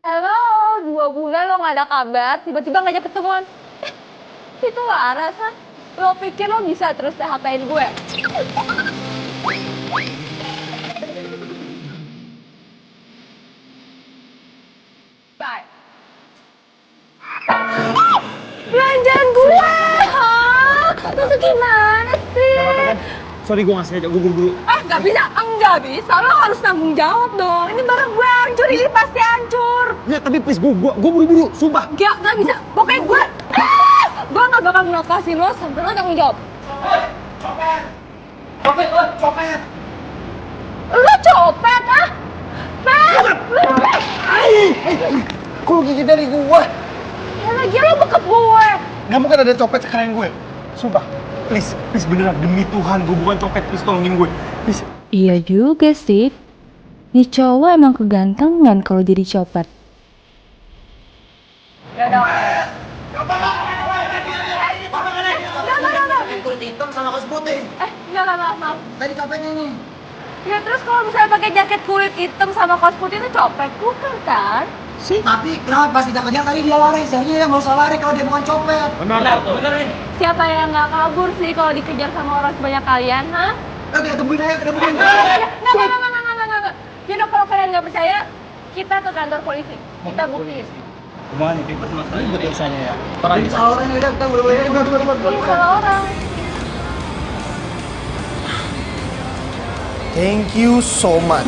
Halo, 2 bulan lo gak ada kabar, tiba-tiba ngajak ketemuan. Itu Laras, kan? Lo pikir lo bisa terus PHP-in gue? Bye. Belanjaan gue, hah? Lo tuh gimana sih? Sorry gue gak sengaja, gue buru-buru. Gak bisa, lo harus tanggung jawab dong. Ini barang gue hancur, ini pasti hancur. Ya tapi please, gue buru-buru, sumpah. Gak bisa, pokoknya gue gak bakal ngelepasin lo sampai lo tanggung jawab. Copet! Lo copet, ah? Pet! Kok lu gigit dari gue? Ya lagi lo bekep gue. Gak mungkin ada copet sekalian gue. Sumpah, please beneran, demi Tuhan, gue bukan copet, please tolongin gue. Please. Iya juga sih. Nih cowok emang kegantengan kalau jadi copet. Yaudah. Kulit hitam sama kaos putih. Maaf. Tadi copetnya nih. Ya terus kalau misalnya pakai jaket kulit hitam sama kaos putih itu copet, bukan kan? Tapi kenapa pas kita kejar tadi dia lari? Seharusnya dia nggak usah lari kalau dia bukan copet. Benar nih. Siapa yang nggak kabur sih kalau dikejar sama orang sebanyak kalian, ha? Kita tungguin aja, kita tungguin. Nggak. Jadi kalau kalian nggak percaya, kita ke kantor polisi. Kita buktiin. Gimana nih, ribet mas? Ribet urusannya ya. Jadi salah orangnya udah, kita boleh Salah orang. Thank you so much.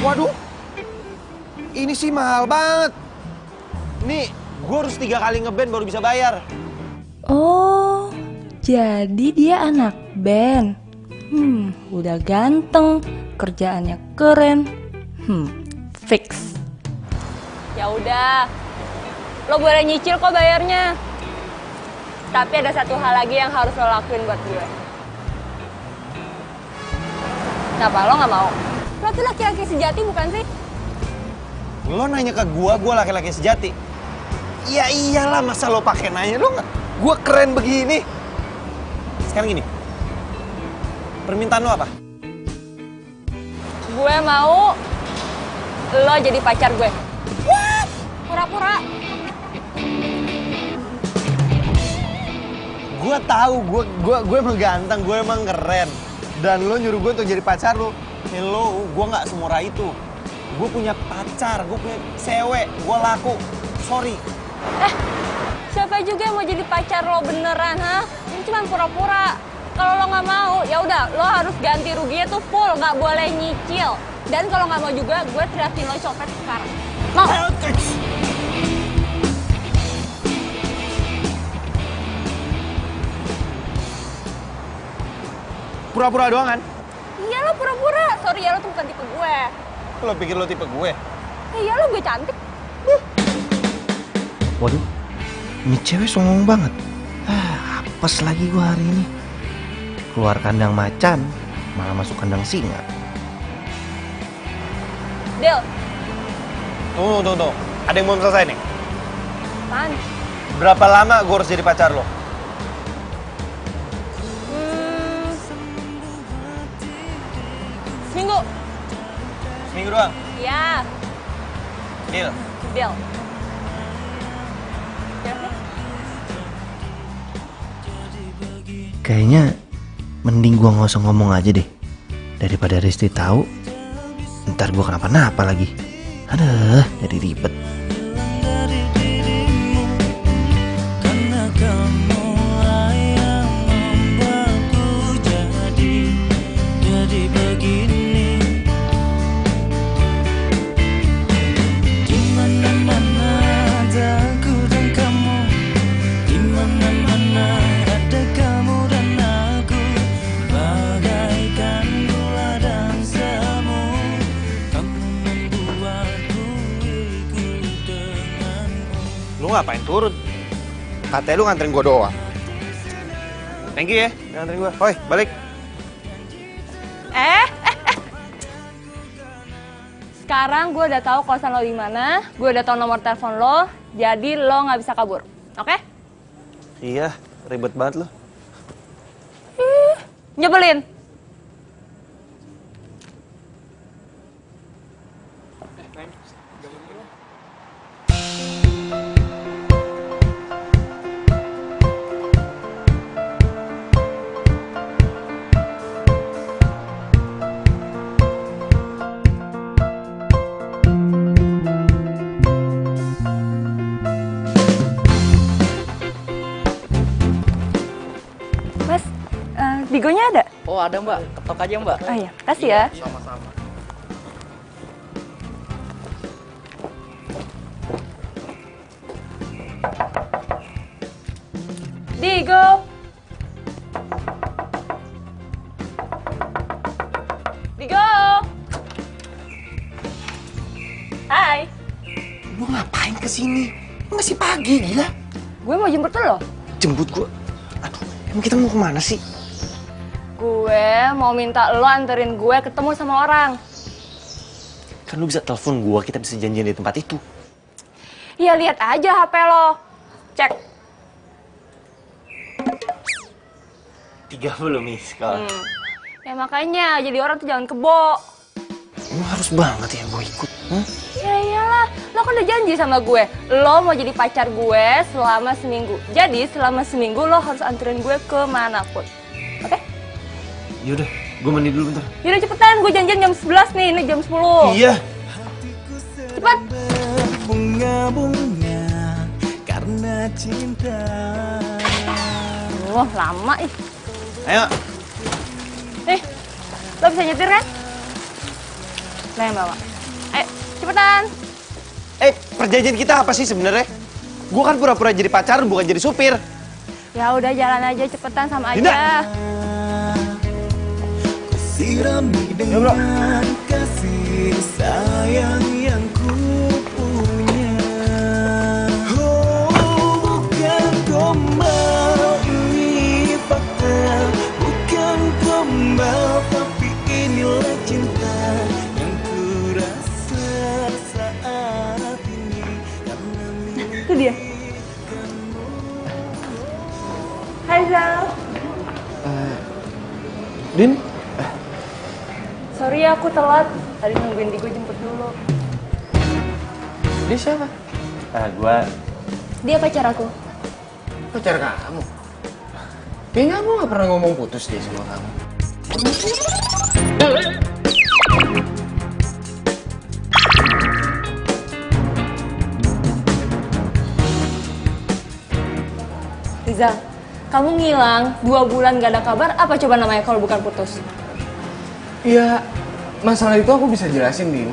Waduh, ini sih mahal banget. Nih, gue harus 3 kali ngeband baru bisa bayar. Oh, jadi dia anak band. Udah ganteng, kerjaannya keren. Fix. Ya udah, lo boleh nyicil kok bayarnya. Tapi ada satu hal lagi yang harus lo lakuin buat gue. Kenapa lo nggak mau? Lo tuh laki-laki sejati bukan sih? Lo nanya ke gue laki-laki sejati. Ya iyalah, masa lo pakai nanya, lo nggak? Gue keren begini. Sekarang gini, permintaan lo apa? Gue mau lo jadi pacar gue. What? Pura-pura. Gue tahu, gue emang ganteng, gue emang keren. Dan lo nyuruh gue untuk jadi pacar lo. Hello, gue nggak semurah itu. Gue punya pacar, gue punya cewek, gue laku. Sorry. Siapa juga yang mau jadi pacar lo beneran, ha? Ini cuma pura-pura. Kalau lo nggak mau, ya udah, lo harus ganti ruginya tuh full, nggak boleh nyicil. Dan kalau nggak mau juga, gue teriakin lo copet sekarang. Mau? Pura-pura doang kan? Iya lo pura-pura. Sorry ya, lo tuh bukan tipe gue. Lo pikir lo tipe gue? Iya lo gue cantik. Waduh, ini cewek songong banget. Apes lagi gue hari ini. Keluar kandang macan, malah masuk kandang singa. Del, Tunggu. Ada yang belum selesai nih. apaan? Berapa lama gue harus jadi pacar lo? Seminggu. Seminggu doang? Iya, Deal. Del. Ya sih? Kayaknya mending gue nggak usah ngomong aja deh. Daripada Risti tahu, ntar gue kenapa-napa lagi. Aduh, jadi ribet. ngapain turun? Katanya lu nganterin gua doang. Thank you ya, udah nganterin gua. Hoi, balik. Sekarang gue udah tahu kosan lo di mana, gue udah tahu nomor telepon lo, jadi lo nggak bisa kabur, oke? Iya, ribet banget lo. Nyebelin. Mas, Digonya ada? Oh ada mbak, ketok aja mbak. Oh iya, kasih ya. Sama-sama. Digo. Digo. Hai. Lu ngapain kesini? Masih pagi, gila. Gue mau jemput lo. Jemput gua. Aduh, emang kita mau kemana sih? Gue mau minta lo anterin gue ketemu sama orang. Kan lu bisa telepon gua, kita bisa janjian di tempat itu. Ya lihat aja HP lo. Cek. 30 miss call. Ya makanya jadi orang tuh jangan kebo. Emang harus banget ya gua ikut? Ya iyalah, lo kan udah janji sama gue. Lo mau jadi pacar gue selama seminggu. Jadi selama seminggu lo harus anterin gue kemanapun. Oke? Yaudah, gua mandi dulu bentar. Yaudah cepetan, gue janjian jam 11 nih, ini jam 10. Iya. Cepet. Bunga-bunga karena cinta. Oh, lama ih. Ayo. Nih, lo bisa nyetir kan? Lo yang bawa. Ayo, cepetan. Perjanjian kita apa sih sebenarnya? Gua kan pura-pura jadi pacar, bukan jadi supir. Ya udah jalan aja cepetan sama Dinda. aja. Sirami dengan kasih sayang yang ku punya. Oh, bukan gombal, ini fakta. Bukan gombal, tapi inilah cinta yang ku rasa saat ini. Karena Itu dia. Hai Zal. Din? Sorry ya aku telat. Tadi nungguin Digo jemput dulu. Dia siapa? Gua Dia pacar aku. pacar kamu. Kayaknya aku gak pernah ngomong putus deh sama kamu. Rizal, kamu ngilang 2 bulan gak ada kabar, apa coba namanya kalau bukan putus? Iya, masalah itu aku bisa jelasin, Din.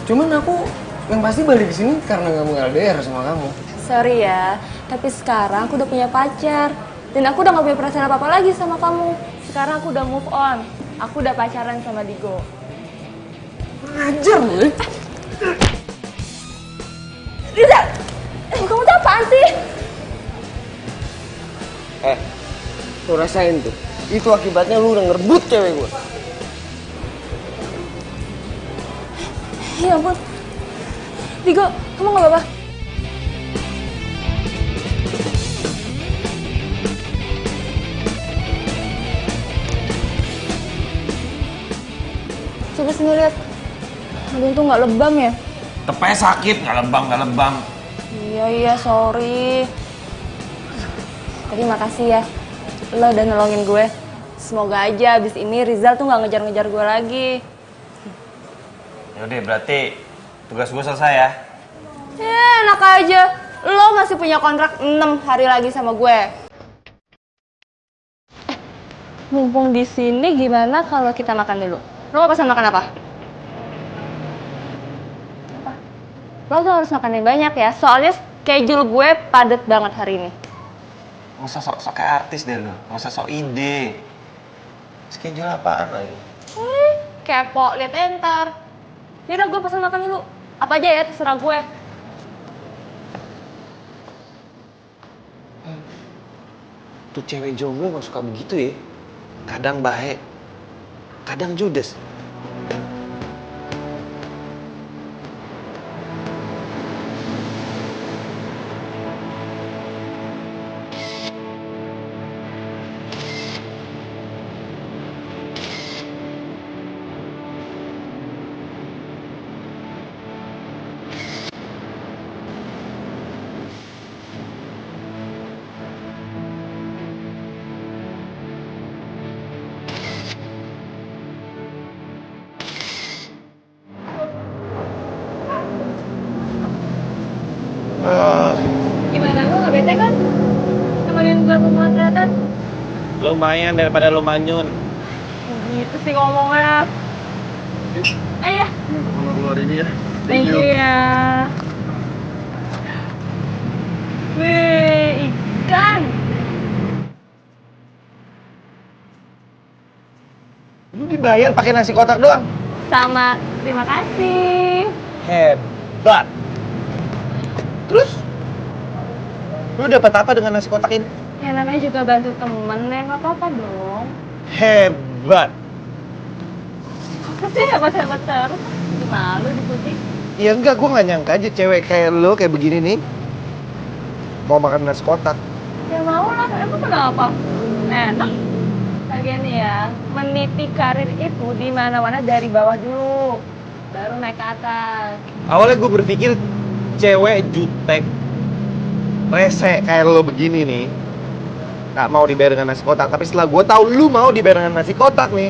Cuman aku yang pasti balik ke sini karena gak mau LDR sama kamu. Sorry ya, tapi sekarang aku udah punya pacar. Dan aku udah gak punya perasaan apa-apa lagi sama kamu. Sekarang aku udah move on. Aku udah pacaran sama Digo. Ngajar gue. Rizal, kamu tuh apaan sih? Lu rasain tuh. Itu akibatnya lu udah ngerebut cewek gue. Ya ampun. Digo, kamu gak apa-apa? Coba sini lihat. Aduh tuh nggak lebam ya? Tepanya sakit, nggak lebam. Iya, sorry. Tapi makasih ya. Lo udah nolongin gue. Semoga aja abis ini Rizal tuh nggak ngejar-ngejar gue lagi. Yaudah, berarti tugas gue selesai ya. Enak aja. Lo masih punya kontrak 6 hari lagi sama gue. Mumpung di sini gimana kalau kita makan dulu? Lo mau pesan makan apa? Apa? Lo tuh harus makan yang banyak ya. Soalnya schedule gue padat banget hari ini. Nggak usah sok-sok kayak artis deh lo. Nggak usah sok ide. Schedule apaan lagi? Kepo, liat entar. Yaudah gue pesan makan dulu. Apa aja ya, terserah gue. Tuh cewek jomblo emang suka begitu ya. Kadang baik, kadang judes. Gimana, lu gak bete kan? Temenin gue pemotretan? Lumayan daripada lu manyun. Gitu sih ngomongnya. Ayo. Keluar ini ya. Thank you ya. Wih, ikan. Lu dibayar pakai nasi kotak doang. Sama, terima kasih. Hebat. Terus? Lu dapat apa dengan nasi kotak ini? Ya namanya juga bantu temen, ya nggak apa-apa dong. Hebat. Tapi hebat-hebat terus. Malu dipuji. Ya enggak, gue nggak nyangka aja cewek kayak lu kayak begini nih mau makan nasi kotak. Ya mau lah, emang kenapa? Enak. Lagian nih ya, meniti karir itu di mana-mana dari bawah dulu, baru naik ke atas. Awalnya gue berpikir cewek jutek, rese kayak lo begini nih nggak mau dibayar dengan nasi kotak. Tapi setelah gue tahu lu mau dibayar dengan nasi kotak nih,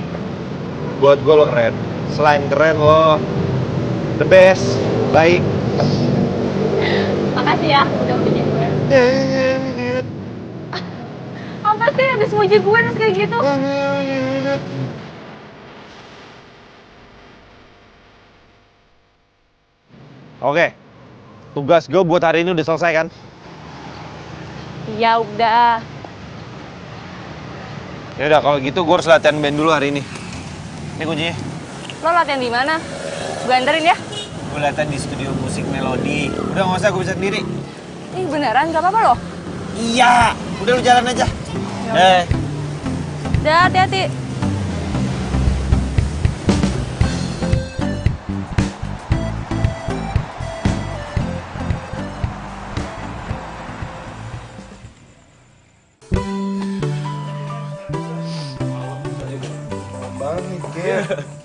buat gue lo keren. Selain keren lo the best, baik. Makasih ya, udah puji gue. Apa sih habis muji gue terus kayak gitu? Oke, tugas gue buat hari ini udah selesai kan? Ya udah. Ya udah kalau gitu gue harus latihan band dulu hari ini. Ini kuncinya. Lo latihan di mana? Gue anterin ya. Gue latihan di studio musik Melodi. Udah nggak usah, gue bisa sendiri. Ih beneran gak apa-apa loh. Iya, udah lu jalan aja. Dah hati-hati.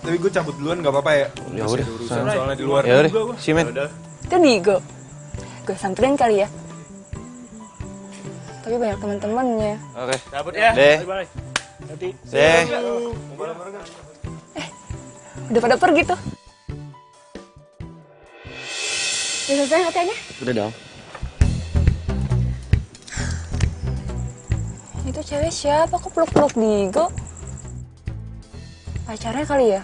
Tapi gue cabut duluan nggak apa-apa ya? Ya udah, Soalnya di luar. ya udah, si men. Itu Digo. Gue samperin kali ya. Tapi banyak teman-temannya. Oke. Cabut ya. Deh. Bye. Deh. Udah pada pergi tuh. Udah selesai latihannya? Udah dong. Itu cewek siapa? Kok peluk-peluk Digo? Pacarnya kali ya?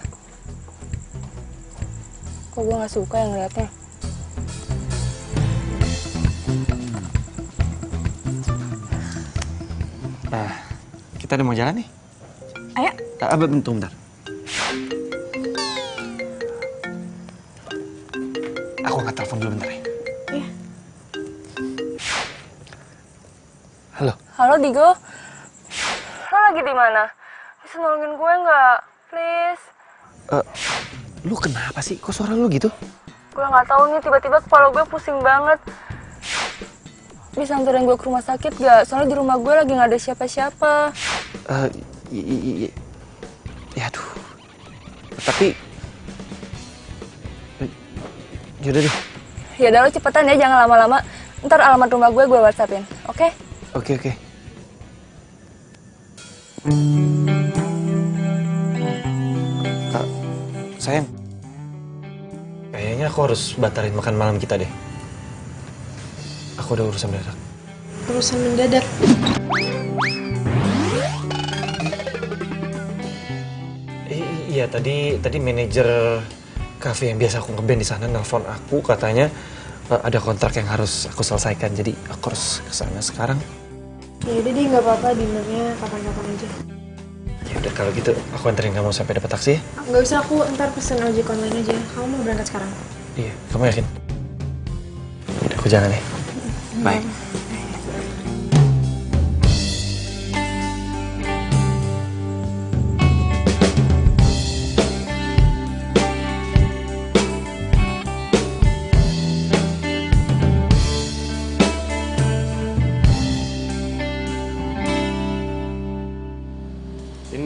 Kok gue gak suka yang ngeliatnya? Nah, kita udah mau jalan nih. Ayo. Bentar. Aku angkat telepon dulu bentar ya. Iya. Halo. Halo Digo. Lo lagi di mana? Bisa nolongin gue nggak? Please. Lu kenapa sih? Kok suara lu gitu? Gue nggak tahu nih, tiba-tiba kepala gue pusing banget. Bisa anterin gue ke rumah sakit gak? Soalnya di rumah gue lagi nggak ada siapa-siapa. Ya aduh. Tapi yaudah deh. Ya udah lo cepetan ya, jangan lama-lama. Ntar alamat rumah gue WhatsAppin, oke? Oke. Sayang, kayaknya aku harus batalin makan malam kita deh. Aku udah urusan mendadak. Urusan mendadak? Iya, tadi manajer kafe yang biasa aku ngeband di sana nelpon aku, katanya ada kontrak yang harus aku selesaikan, jadi aku harus kesana sekarang. Ya udah deh, nggak apa-apa, dinernya kapan-kapan aja. Ya udah kalau gitu aku anterin kamu sampai dapat taksi ya. Nggak usah, aku ntar pesen ojek online aja. Kamu mau berangkat sekarang? Iya, kamu yakin? Udah, aku jalan ya. Bye.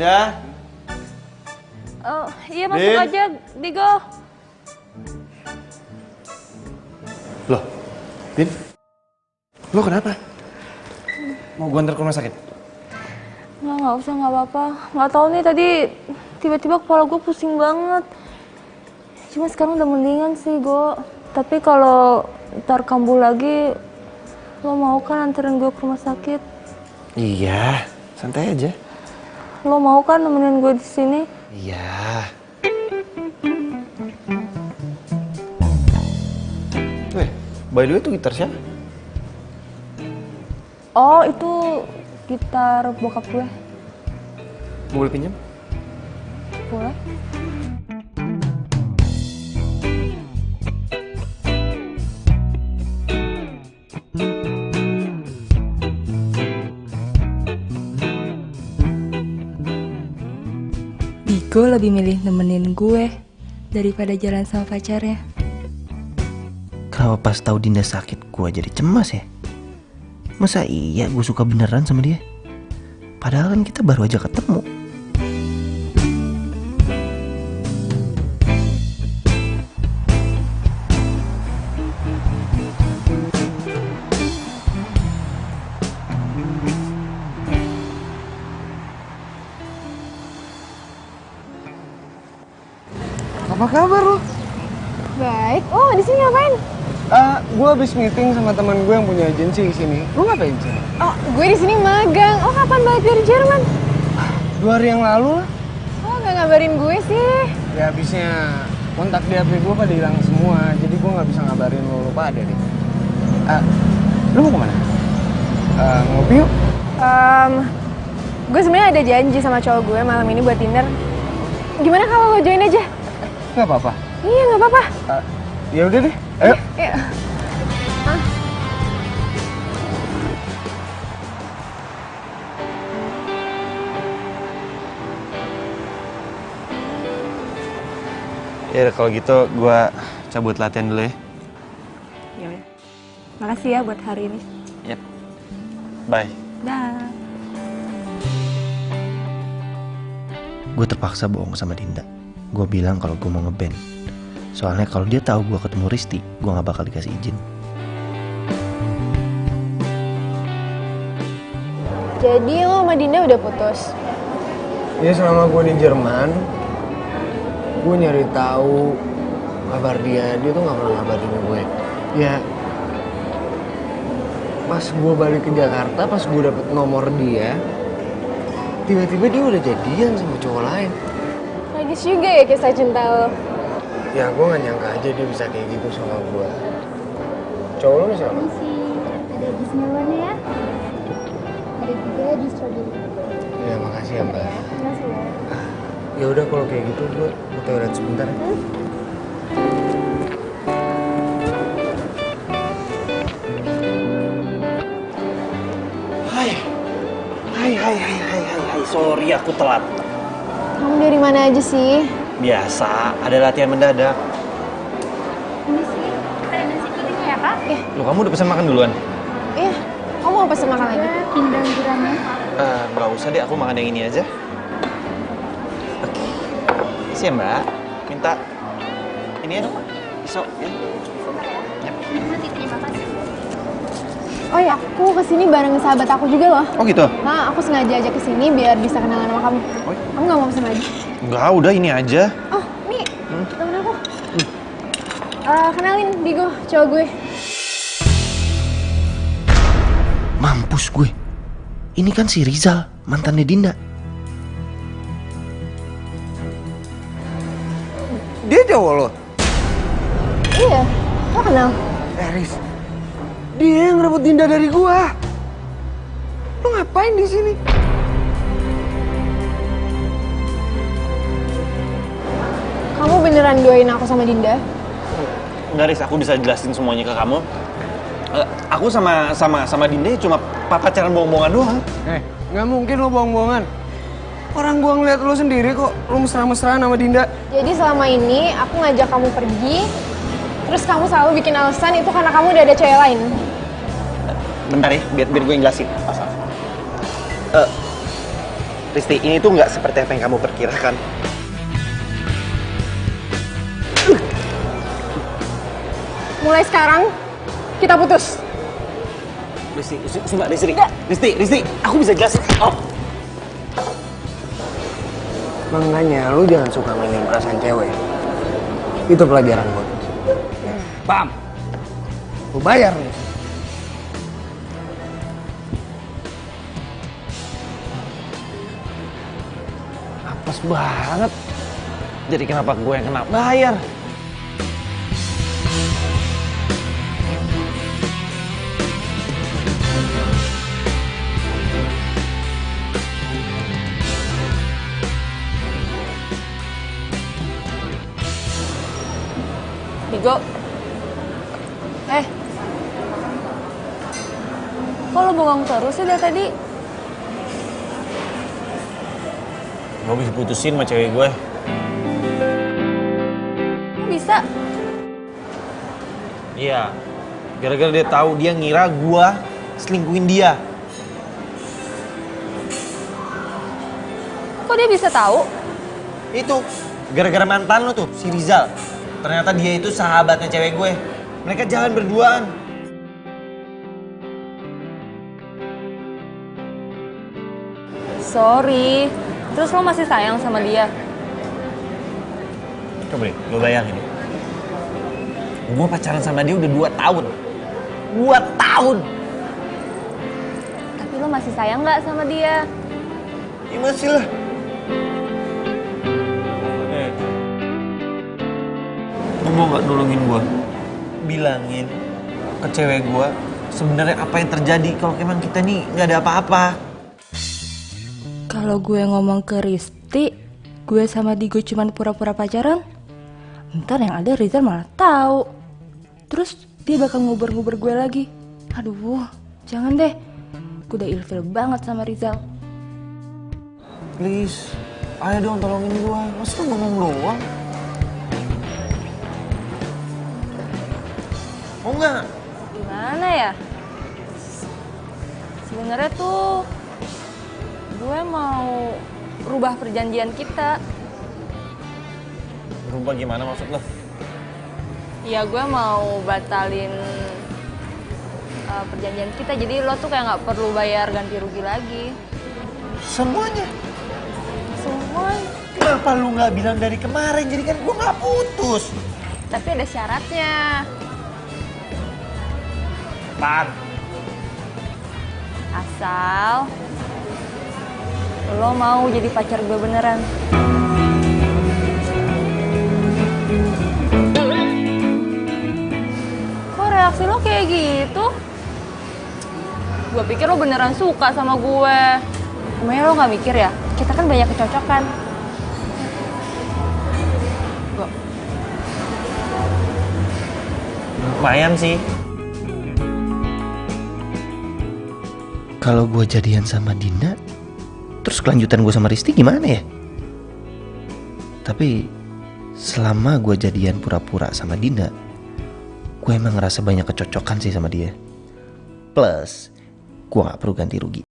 Dinda. Iya masuk Din. aja, Digo. Loh, Din? Lo kenapa? Mau gue antar ke rumah sakit? Nggak usah, nggak apa-apa. Nggak tahu nih tadi tiba-tiba kepala gue pusing banget. Cuma sekarang udah mendingan sih, Go. Tapi kalau ntar kambuh lagi, lo mau kan anterin gue ke rumah sakit? Iya, santai aja. Lo mau kan nemenin gue di sini? Iya. By the way, itu gitar siapa? Oh, itu gitar bokap gue. Boleh pinjam? Boleh. Digo lebih milih nemenin gue daripada jalan sama pacarnya. Kenapa pas tahu Dinda sakit gue jadi cemas ya? Masa iya gue suka beneran sama dia? Padahal kan kita baru aja ketemu. Apa kabar lu? Baik. Oh, di sini ngapain? Gue habis meeting sama teman gue yang punya agensi di sini. Lu ngapain sih? Oh, gue di sini magang. Oh, kapan balik dari Jerman? 2 hari yang lalu lah. Oh, nggak ngabarin gue sih. Ya habisnya kontak di HP gue pada hilang semua. Jadi gue nggak bisa ngabarin lu pada deh. Lu mau kemana? Ngopi yuk? Gue sebenarnya ada janji sama cowok gue malam ini buat dinner. Gimana kalau lo join aja? Nggak apa-apa. Iya, nggak apa-apa. Ya udah deh. Ayo. Iya. Ya kalau gitu gue cabut latihan dulu ya. Ya udah. Makasih ya buat hari ini. Yep. Bye. Dah. Gue terpaksa bohong sama Dinda. Gue bilang kalau gue mau ngeband. Soalnya kalau dia tahu gue ketemu Risti, gue nggak bakal dikasih izin. Jadi lo sama Dinda udah putus? Ya selama gue di Jerman, gue nyari tahu kabar dia tuh nggak pernah ngabarin gue. Ya, pas gue balik ke Jakarta, pas gue dapet nomor dia, tiba-tiba dia udah jadian sama cowok lain. Tragis juga ya kisah cinta lo. Ya gue gak nyangka aja dia bisa kayak gitu sama gue. Cowok lo siapa? Ada jus melonnya ya. Ada juga jus strawberry. Ya makasih ya mbak. Makasih ya. Ya udah kalau kayak gitu gue ke toilet sebentar. Hai, sorry aku telat. Kamu dari mana aja sih? Biasa, ada latihan mendadak. Ini sih ada nasi kuning ya kak? Loh, kamu udah pesan makan duluan? Iya. Kamu mau pesen makan lagi? Pindang gurame. Nggak usah deh, aku makan yang ini aja. Oke. Isi ya mbak, minta ini ya dong, pisau ya. Nanti terima kasih. Oh ya, aku kesini bareng sahabat aku juga loh. Oh gitu? Nah, aku sengaja aja kesini biar bisa kenalan sama kamu. Kamu nggak mau pesen lagi? Enggak, udah ini aja. Oh, nih, temen aku. Kenalin, Digo, cowok gue. Mampus gue. Ini kan si Rizal, mantannya Dinda. Dia cowok lo? Iya, lo kenal? Riz, dia yang ngerebut Dinda dari gua. Lo ngapain di sini? Kamu beneran doain aku sama Dinda? Enggak, Riz, aku bisa jelasin semuanya ke kamu. Aku sama Dinda cuma pacaran bohong-bohongan doang. Nggak mungkin lo bohong-bohongan. Orang gua ngeliat lo sendiri kok, lo mesra-mesraan sama Dinda. Jadi selama ini aku ngajak kamu pergi, terus kamu selalu bikin alasan itu karena kamu udah ada cewek lain. Bentar ya, biar gue yang jelasin. Risti, ini tuh nggak seperti apa yang kamu perkirakan. Mulai sekarang, kita putus. Risti, sumpah Risti, aku bisa jelasin. Oh. Makanya lu jangan suka mainin perasaan cewek. Itu pelajaran buat lu. Paham? Lu bayar nih. Apes banget. Jadi kenapa gue yang kena bayar? Digo. Kok lo bengong terus sih dari tadi? Gue habis putusin sama cewek gue. Kok bisa? Iya. Gara-gara dia tahu, dia ngira gue selingkuhin dia. Kok dia bisa tahu? Itu gara-gara mantan lo tuh, si Rizal. Ternyata dia itu sahabatnya cewek gue. Mereka jalan berduaan. Sorry. Terus lo masih sayang sama dia? Coba deh, lo bayangin. Gue pacaran sama dia udah 2 tahun. 2 tahun! Tapi lo masih sayang nggak sama dia? Ya masih lah. Lo mau gak nolongin gue? Bilangin ke cewek gue sebenarnya apa yang terjadi kalau emang kita nih nggak ada apa-apa. Kalau gue ngomong ke Risti, gue sama Digo cuman pura-pura pacaran, ntar yang ada Rizal malah tahu. Terus dia bakal nguber-nguber gue lagi. Aduh, jangan deh. Gue udah ilfil banget sama Rizal. Please, ayo dong tolongin gue. Masa lo ngomong doang? Mau nggak? Gimana ya? Sebenarnya tuh gue mau rubah perjanjian kita. Berubah gimana maksud lo? Ya gue mau batalin perjanjian kita. Jadi lo tuh kayak nggak perlu bayar ganti rugi lagi. Semuanya? Semuanya. Kenapa lu nggak bilang dari kemarin? Jadi kan gue nggak putus. Tapi ada syaratnya. Pan. Asal lo mau jadi pacar gue beneran. Kok reaksi lo kayak gitu? Gue pikir lo beneran suka sama gue. Emangnya lo gak mikir ya? Kita kan banyak kecocokan. Lumayan sih. Kalau gue jadian sama Dinda, terus kelanjutan gue sama Risti gimana ya? Tapi selama gue jadian pura-pura sama Dinda, gue emang ngerasa banyak kecocokan sih sama dia. Plus, gue gak perlu ganti rugi.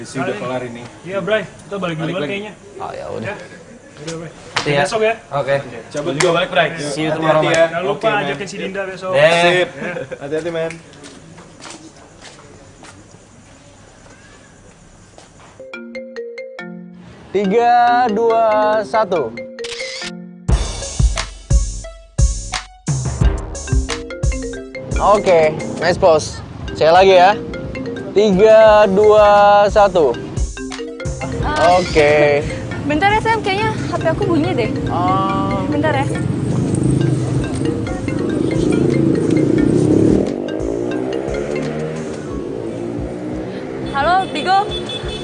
Sudah kelar ini. Iya, Bray. Kita balik duluan kayaknya. Oh, ya udah. Udah, Bray. Iya. Besok ya. Oke. Cabut juga balik, Bray. See you tomorrow, Hati-hati man. ya. Jangan lupa Oke, man. ajakin si Dinda besok. Sip. Hati-hati, men. Tiga, dua, satu. Oke, nice pose. Saya lagi ya. 3, 2, 1. Oke. Bentar ya Sam, kayaknya HP aku bunyi deh. Bentar ya. Halo, Tigo.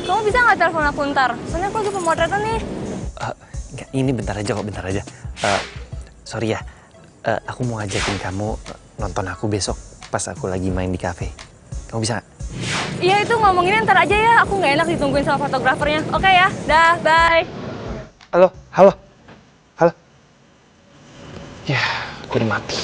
Kamu bisa nggak telepon aku ntar? Soalnya aku lagi pemotretan nih. Enggak, ini bentar aja kok, bentar aja. Sorry ya, aku mau ngajakin kamu nonton aku besok pas aku lagi main di cafe. Kamu bisa nggak? Iya, itu ngomonginnya ntar aja ya. Aku nggak enak ditungguin sama fotografernya. Oke ya, dah, bye. Halo, halo, halo. Ya, aku udah mati.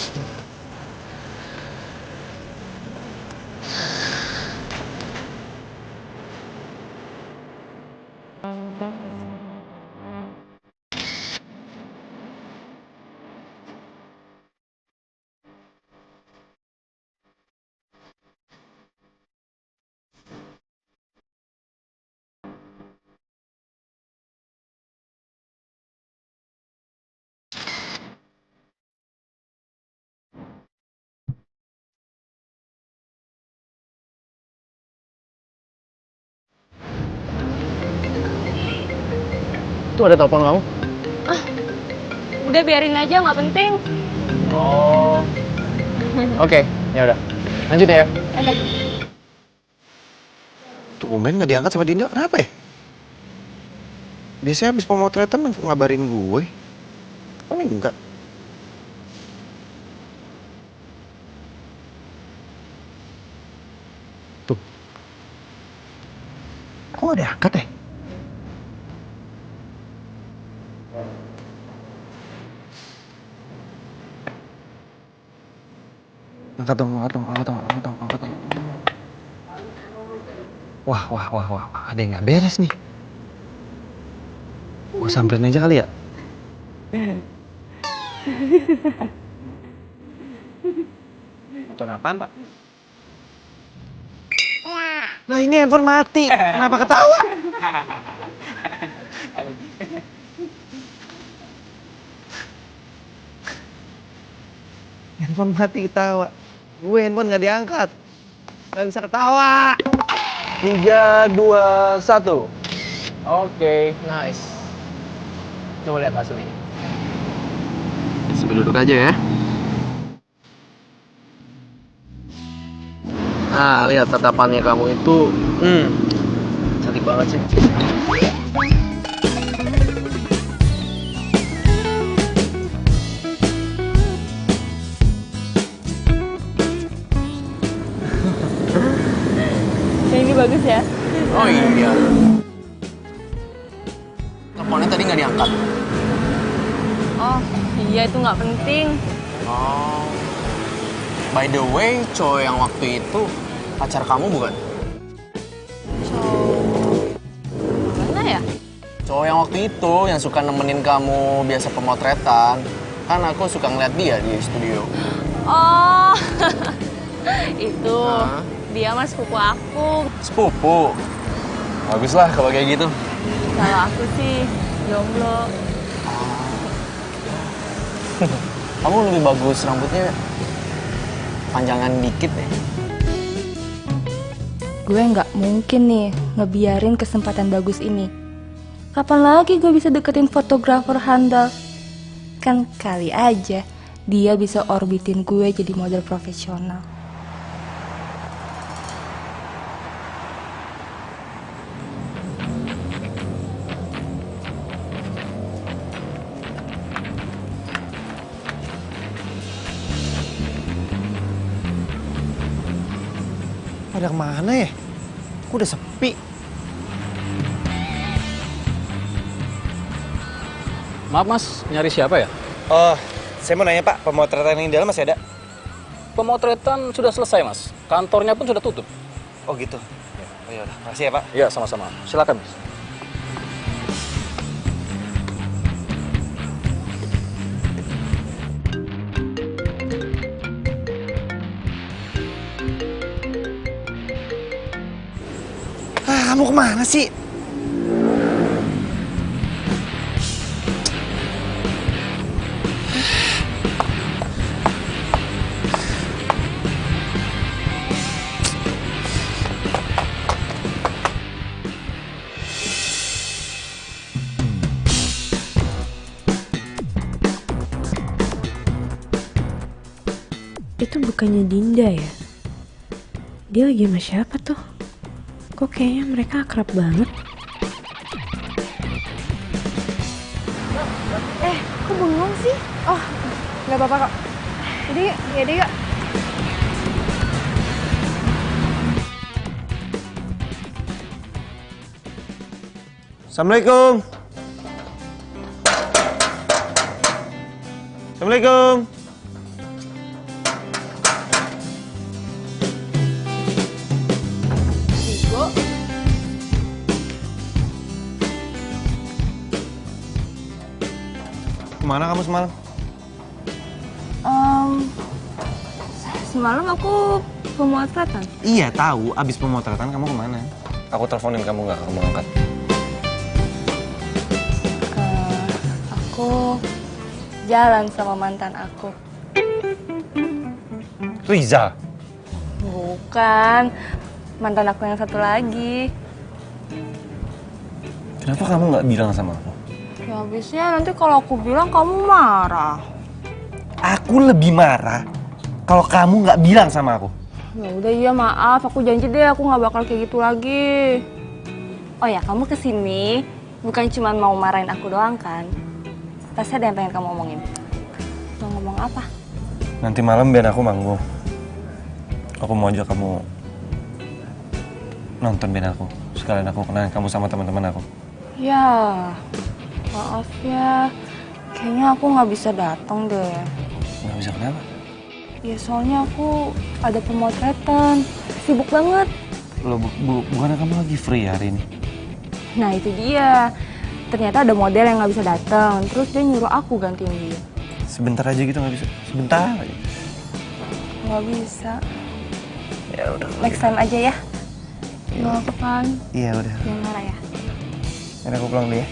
Tuh ada telepon kamu. Udah biarin aja, nggak penting. Oh. Oke, ya udah. Lanjut ya. Oke. Tumben nggak diangkat sama Dinda, kenapa ya? Biasanya habis pemotretan ngabarin gue. Kok enggak? Tuh. Kok nggak diangkat ya? Angkat dong. Wah, ada yang nggak beres nih. Gue samperin aja kali ya. Nonton apaan, Pak? Nah ini handphone mati, kenapa ketawa? Handphone mati ketawa. Gue handphone nggak diangkat. Nggak bisa ketawa. 3, 2, 1. Oke, nice. Coba lihat hasilnya. Sambil duduk aja ya. Nah, lihat tatapannya kamu itu, cantik banget sih. Yang ini bagus ya. Oh iya. Teleponnya tadi nggak diangkat. Oh, iya itu nggak penting. Oh. By the way, cowok yang waktu itu pacar kamu bukan? Mana ya? Cowok yang waktu itu yang suka nemenin kamu biasa pemotretan. Kan aku suka ngeliat dia di studio. Oh, itu dia mas sepupu aku. Sepupu? Bagus lah kalau kayak gitu. Kalau aku sih jomblo. Kamu lebih bagus rambutnya panjangan dikit deh. Gue nggak mungkin nih ngebiarin kesempatan bagus ini. Kapan lagi gue bisa deketin fotografer handal? Kan kali aja dia bisa orbitin gue jadi model profesional. Pada kemana ya? Kok udah sepi? Maaf mas, nyari siapa ya? Oh, saya mau nanya Pak, pemotretan yang di dalam masih ada? Pemotretan sudah selesai mas, kantornya pun sudah tutup. Oh gitu? Oh ya udah, makasih ya Pak. Iya, sama-sama. Silakan. Kamu kemana sih? Itu bukannya Dinda ya? Dia lagi sama siapa tuh? Kok kayaknya mereka akrab banget? Kok bengong sih? Oh, nggak apa-apa kok. Yaudah yuk. Assalamualaikum. Assalamualaikum. Kemana kamu semalam? Semalam aku pemotretan. Iya tahu, abis pemotretan kamu kemana? Aku teleponin kamu nggak, kamu angkat. Aku jalan sama mantan aku. Riza? Bukan, mantan aku yang satu lagi. Kenapa kamu nggak bilang sama aku? Ya habisnya nanti kalau aku bilang kamu marah. Aku lebih marah kalau kamu nggak bilang sama aku. Ya udah iya maaf, aku janji deh aku nggak bakal kayak gitu lagi. Oh ya, kamu kesini bukan cuma mau marahin aku doang kan? Pasti ada yang pengen kamu omongin. Mau ngomong apa? Nanti malam biar aku manggung. Aku mau ajak kamu nonton band aku. Sekalian aku kenalin kamu sama teman-teman aku. Ya, maaf ya. Kayaknya aku nggak bisa datang deh. Nggak bisa kenapa? Ya soalnya aku ada pemotretan. Sibuk banget. Loh, bukannya kamu lagi free hari ini? Nah itu dia. Ternyata ada model yang nggak bisa datang. Terus dia nyuruh aku gantiin dia. Sebentar aja gitu nggak bisa? Sebentar aja. Nggak bisa. Ya udah. Next time aja ya. Maaf kan? Iya udah. Jangan marah ya. Nanti aku pulang dulu ya.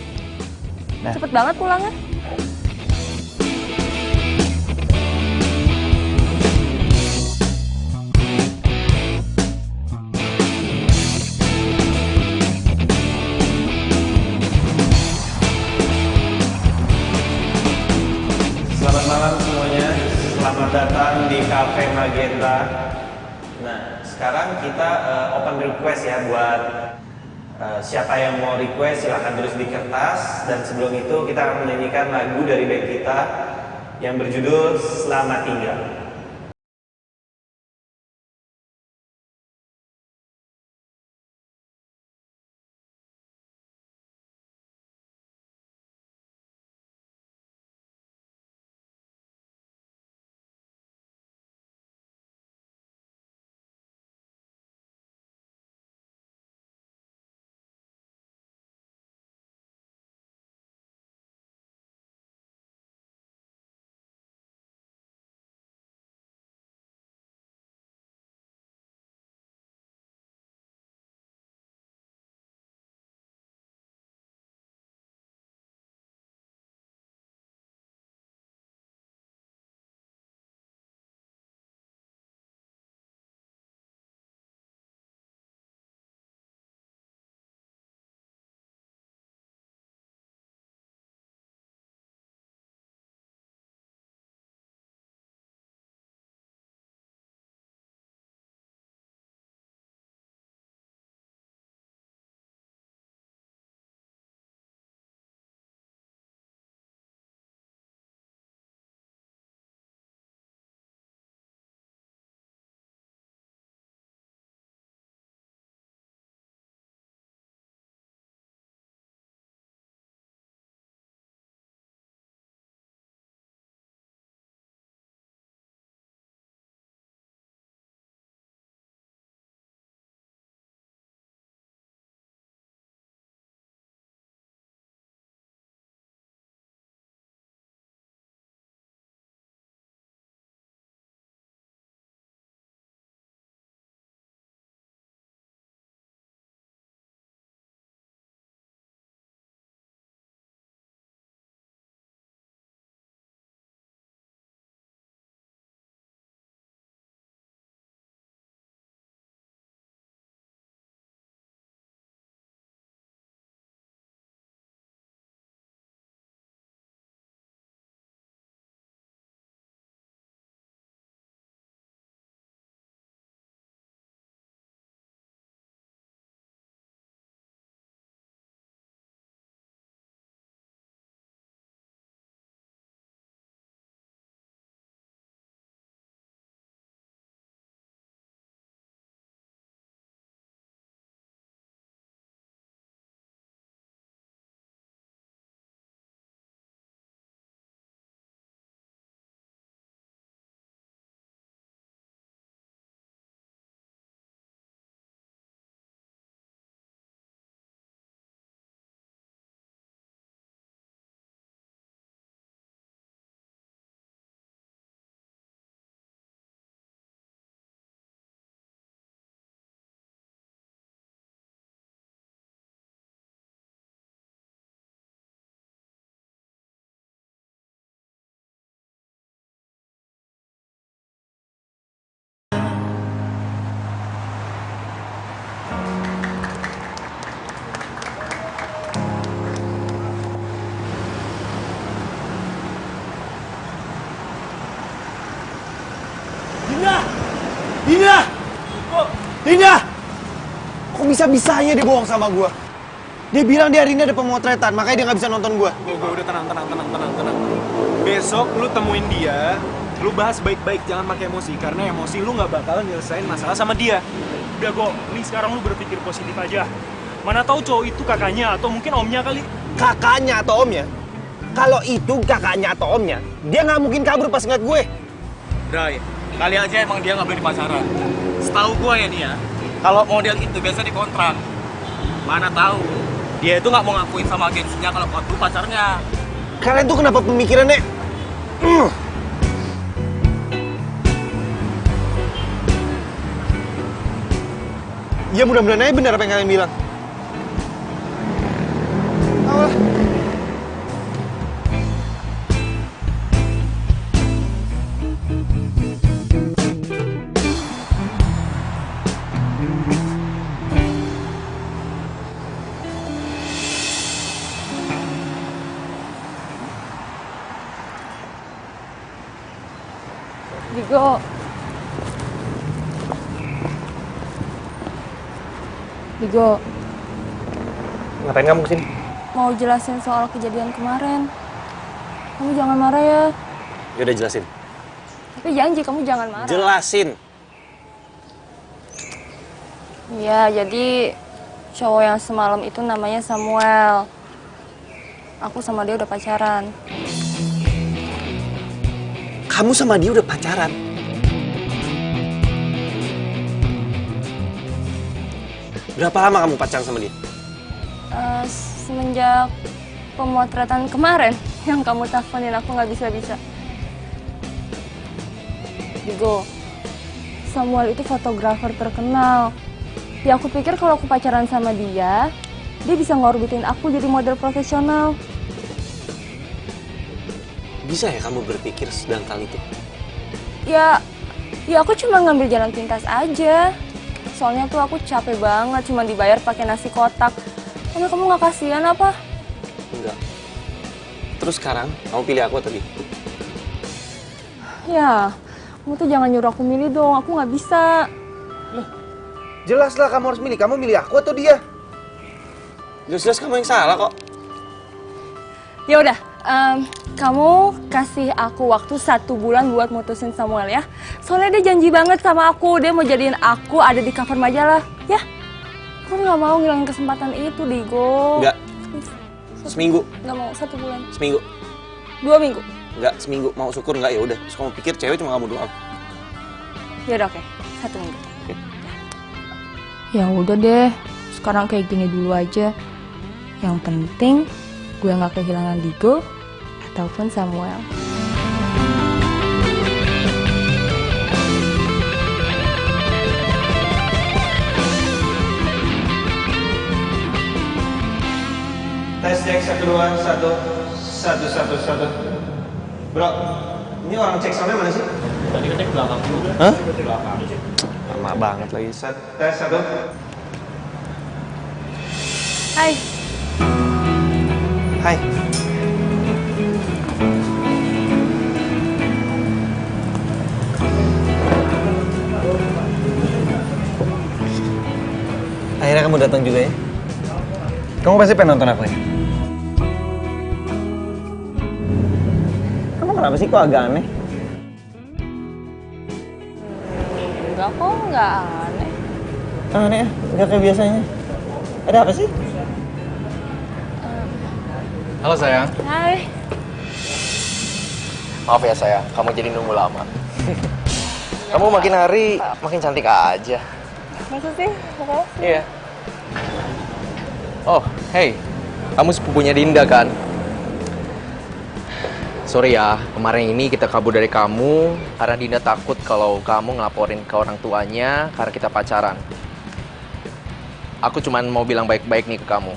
Nah. Cepet banget pulangnya. Selamat malam semuanya. Selamat datang di Cafe Magenta. Nah, sekarang kita open request ya buat siapa yang mau request silahkan tulis di kertas. Dan sebelum itu kita akan menyanyikan lagu dari band kita yang berjudul Selamat Tinggal. Dinda! Dinda! Kok bisa-bisanya dia bohong sama gua? Dia bilang dia hari ini ada pemotretan, makanya dia nggak bisa nonton gua. Gue udah tenang. Besok lu temuin dia, lu bahas baik-baik, jangan pakai emosi. Karena emosi lu nggak bakalan nyelesain masalah sama dia. Udah kok, ini sekarang lu berpikir positif aja. Mana tahu cowok itu kakaknya atau mungkin omnya kali. Kakaknya atau omnya? Kalau itu kakaknya atau omnya, dia nggak mungkin kabur pas ngeliat gue. Bray, kali aja emang dia nggak boleh di pacaran. Setahu gue ya nih ya, kalau model itu biasa dikontrak. Mana tahu, dia itu nggak mau ngakuin sama agensinya kalau aku pacarnya. Kalian tuh kenapa pemikirannya? Ya mudah-mudahan aja benar apa yang kalian bilang. Alah. Digo, Ngapain kamu kesini? mau jelasin soal kejadian kemarin. Kamu jangan marah ya. Ya udah jelasin. Tapi janji kamu jangan marah. Jelasin. Iya, jadi cowok yang semalam itu namanya Samuel. Aku sama dia udah pacaran. Kamu sama dia udah pacaran? Berapa lama kamu pacaran sama dia? Semenjak pemotretan kemarin yang kamu teleponin aku nggak bisa-bisa. Digo, Samuel itu fotografer terkenal. Ya aku pikir kalau aku pacaran sama dia bisa ngorbitin aku jadi model profesional. Bisa ya kamu berpikir sedangkal itu? Ya aku cuma ngambil jalan pintas aja. Soalnya tuh aku capek banget cuma dibayar pakai nasi kotak. Kamu nggak kasihan apa? Enggak. Terus sekarang kamu pilih aku atau dia? Ya, kamu tuh jangan nyuruh aku milih dong. Aku nggak bisa. Loh, jelaslah kamu harus milih. Kamu milih aku atau dia? Jelas-jelas kamu yang salah kok. Ya udah, kamu kasih aku waktu 1 bulan buat mutusin Samuel ya. Soalnya dia janji banget sama aku, dia mau jadiin aku ada di cover majalah, ya. Aku nggak mau ngilangin kesempatan itu, Digo. Enggak. Seminggu. Nggak mau, 1 bulan. Seminggu. 2 minggu. Enggak, seminggu. Mau syukur enggak ya udah. Terus kamu pikir cewek cuma kamu doang. Ya udah, oke. 1 minggu. Okay. Ya udah deh. Sekarang kayak gini dulu aja. Yang penting gue nggak kehilangan Digo ataupun Samuel. Tes cek 1 2 1 1 1 1. Bro, ini orang cek soundnya mana sih? Tadi kan cek belakang juga. Hah? Belakang. Lama banget lagi. Tes 1. Hai. Hai. Akhirnya kamu datang juga ya? Kamu pasti pengen nonton aku ya? Kamu kenapa sih kok agak aneh? Enggak kok, nggak aneh. Aneh ya? Nggak kayak biasanya. Ada apa sih? Halo sayang. Hai. Maaf ya sayang, kamu jadi nunggu lama. Kamu makin hari makin cantik aja. Masa sih? Makasih. Iya. Oh, hey, kamu sepupunya Dinda kan? Sorry ya, kemarin ini kita kabur dari kamu karena Dinda takut kalau kamu ngelaporin ke orang tuanya karena kita pacaran. Aku cuman mau bilang baik-baik nih ke kamu.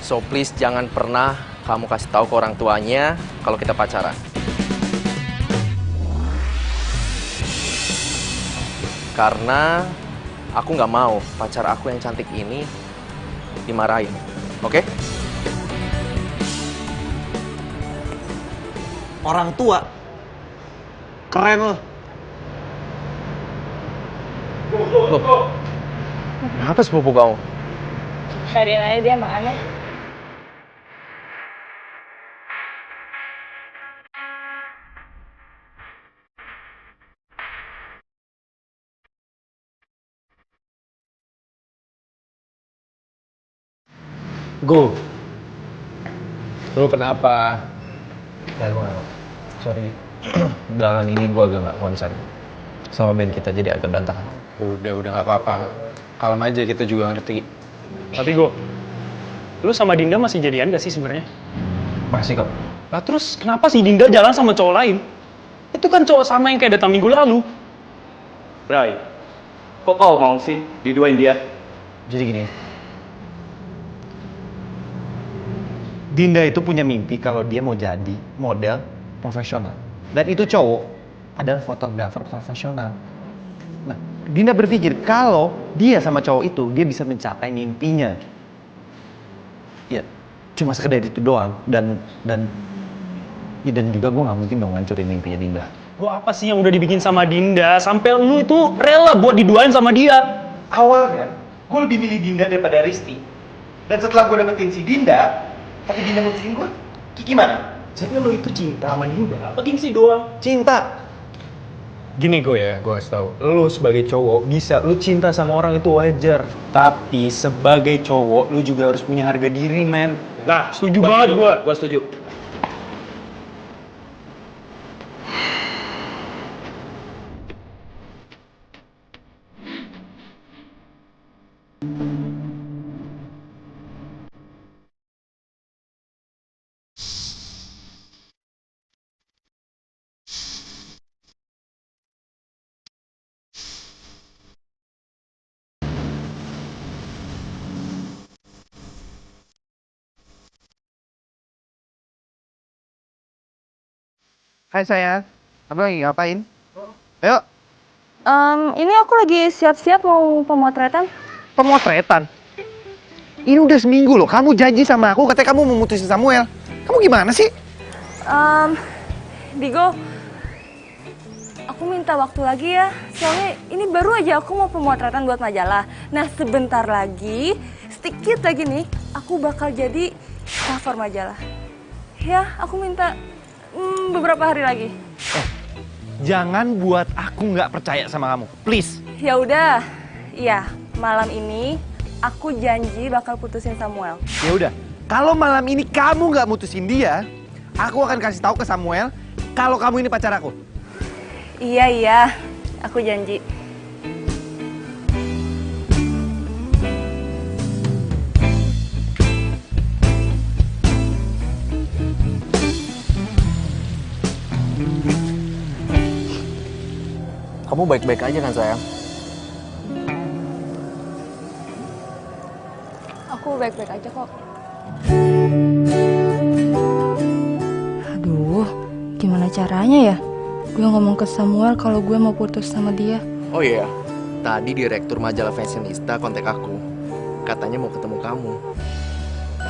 So please jangan pernah kamu kasih tahu ke orang tuanya kalau kita pacaran. Karena aku nggak mau pacar aku yang cantik ini dimarahin, oke? Orang tua? Keren loh. Loh, kenapa sepupu kamu? Biarin aja dia makannya. Go. Lu kenapa? Sorry, belakangan ini gue agak gak konsen sama band kita, jadi agak berantakan. Udah gak apa-apa. Kalem aja, kita juga ngerti. Tapi Go, lu sama Dinda masih jadian gak sih sebenarnya? Masih kok. Lah terus kenapa sih Dinda jalan sama cowok lain? Itu kan cowok sama yang kayak datang minggu lalu. Bray, kok kau mau sih diduain dia? Jadi gini, Dinda itu punya mimpi kalau dia mau jadi model profesional. Dan itu cowok adalah fotografer profesional. Nah, Dinda berpikir kalau dia sama cowok itu, dia bisa mencapai mimpinya. Ya, cuma sekedar itu doang. Dan juga gue gak mungkin dong ngancurin mimpinya Dinda. Gua apa sih yang udah dibikin sama Dinda sampai lu itu rela buat diduain sama dia? Awalnya, gue lebih milih Dinda daripada Risti. Dan setelah gue dapetin si Dinda, tapi Dinda mutusin gue, gimana? Jadi lo itu cinta sama Dinda? Apa gengsi doang? Cinta. Gini gue kasih tau. Lu sebagai cowok bisa, lu cinta sama orang itu wajar. Tapi sebagai cowok, lu juga harus punya harga diri, men. Nah, setuju banget gua. Gua setuju. Hai sayang, kamu lagi ngapain? Ayo. Ini aku lagi siap-siap mau pemotretan. Pemotretan? Ini udah seminggu loh, kamu janji sama aku katanya kamu mau mutusin Samuel. Kamu gimana sih? Digo, aku minta waktu lagi ya. Soalnya ini baru aja aku mau pemotretan buat majalah. Nah sebentar lagi, sedikit lagi nih, aku bakal jadi cover majalah. Ya, aku minta beberapa hari lagi. Jangan buat aku nggak percaya sama kamu, please. Ya udah, iya malam ini aku janji bakal putusin Samuel. Ya udah, kalau malam ini kamu nggak mutusin dia, aku akan kasih tahu ke Samuel kalau kamu ini pacar aku. Iya, aku janji. Kamu baik-baik aja kan sayang? Aku baik-baik aja kok. Aduh, gimana caranya ya? Gue ngomong ke Samuel kalau gue mau putus sama dia. Oh iya, tadi direktur majalah Fashionista kontak aku. Katanya mau ketemu kamu.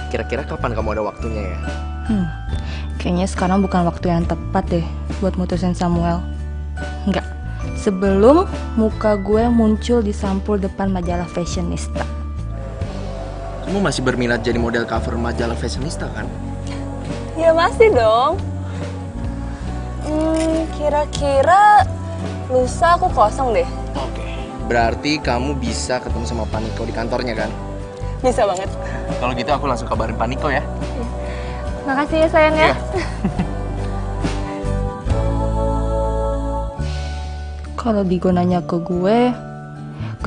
Kira-kira kapan kamu ada waktunya ya? Kayaknya sekarang bukan waktu yang tepat deh buat mutusin Samuel. Enggak, sebelum muka gue muncul di sampul depan majalah Fashionista. Kamu masih berminat jadi model cover majalah Fashionista kan? Ya masih dong. Kira-kira lusa aku kosong deh. Oke. Berarti kamu bisa ketemu sama Paniko di kantornya kan? Bisa banget. Kalau gitu aku langsung kabarin Paniko ya. Makasih ya sayang ya. Kalau Digo nanya ke gue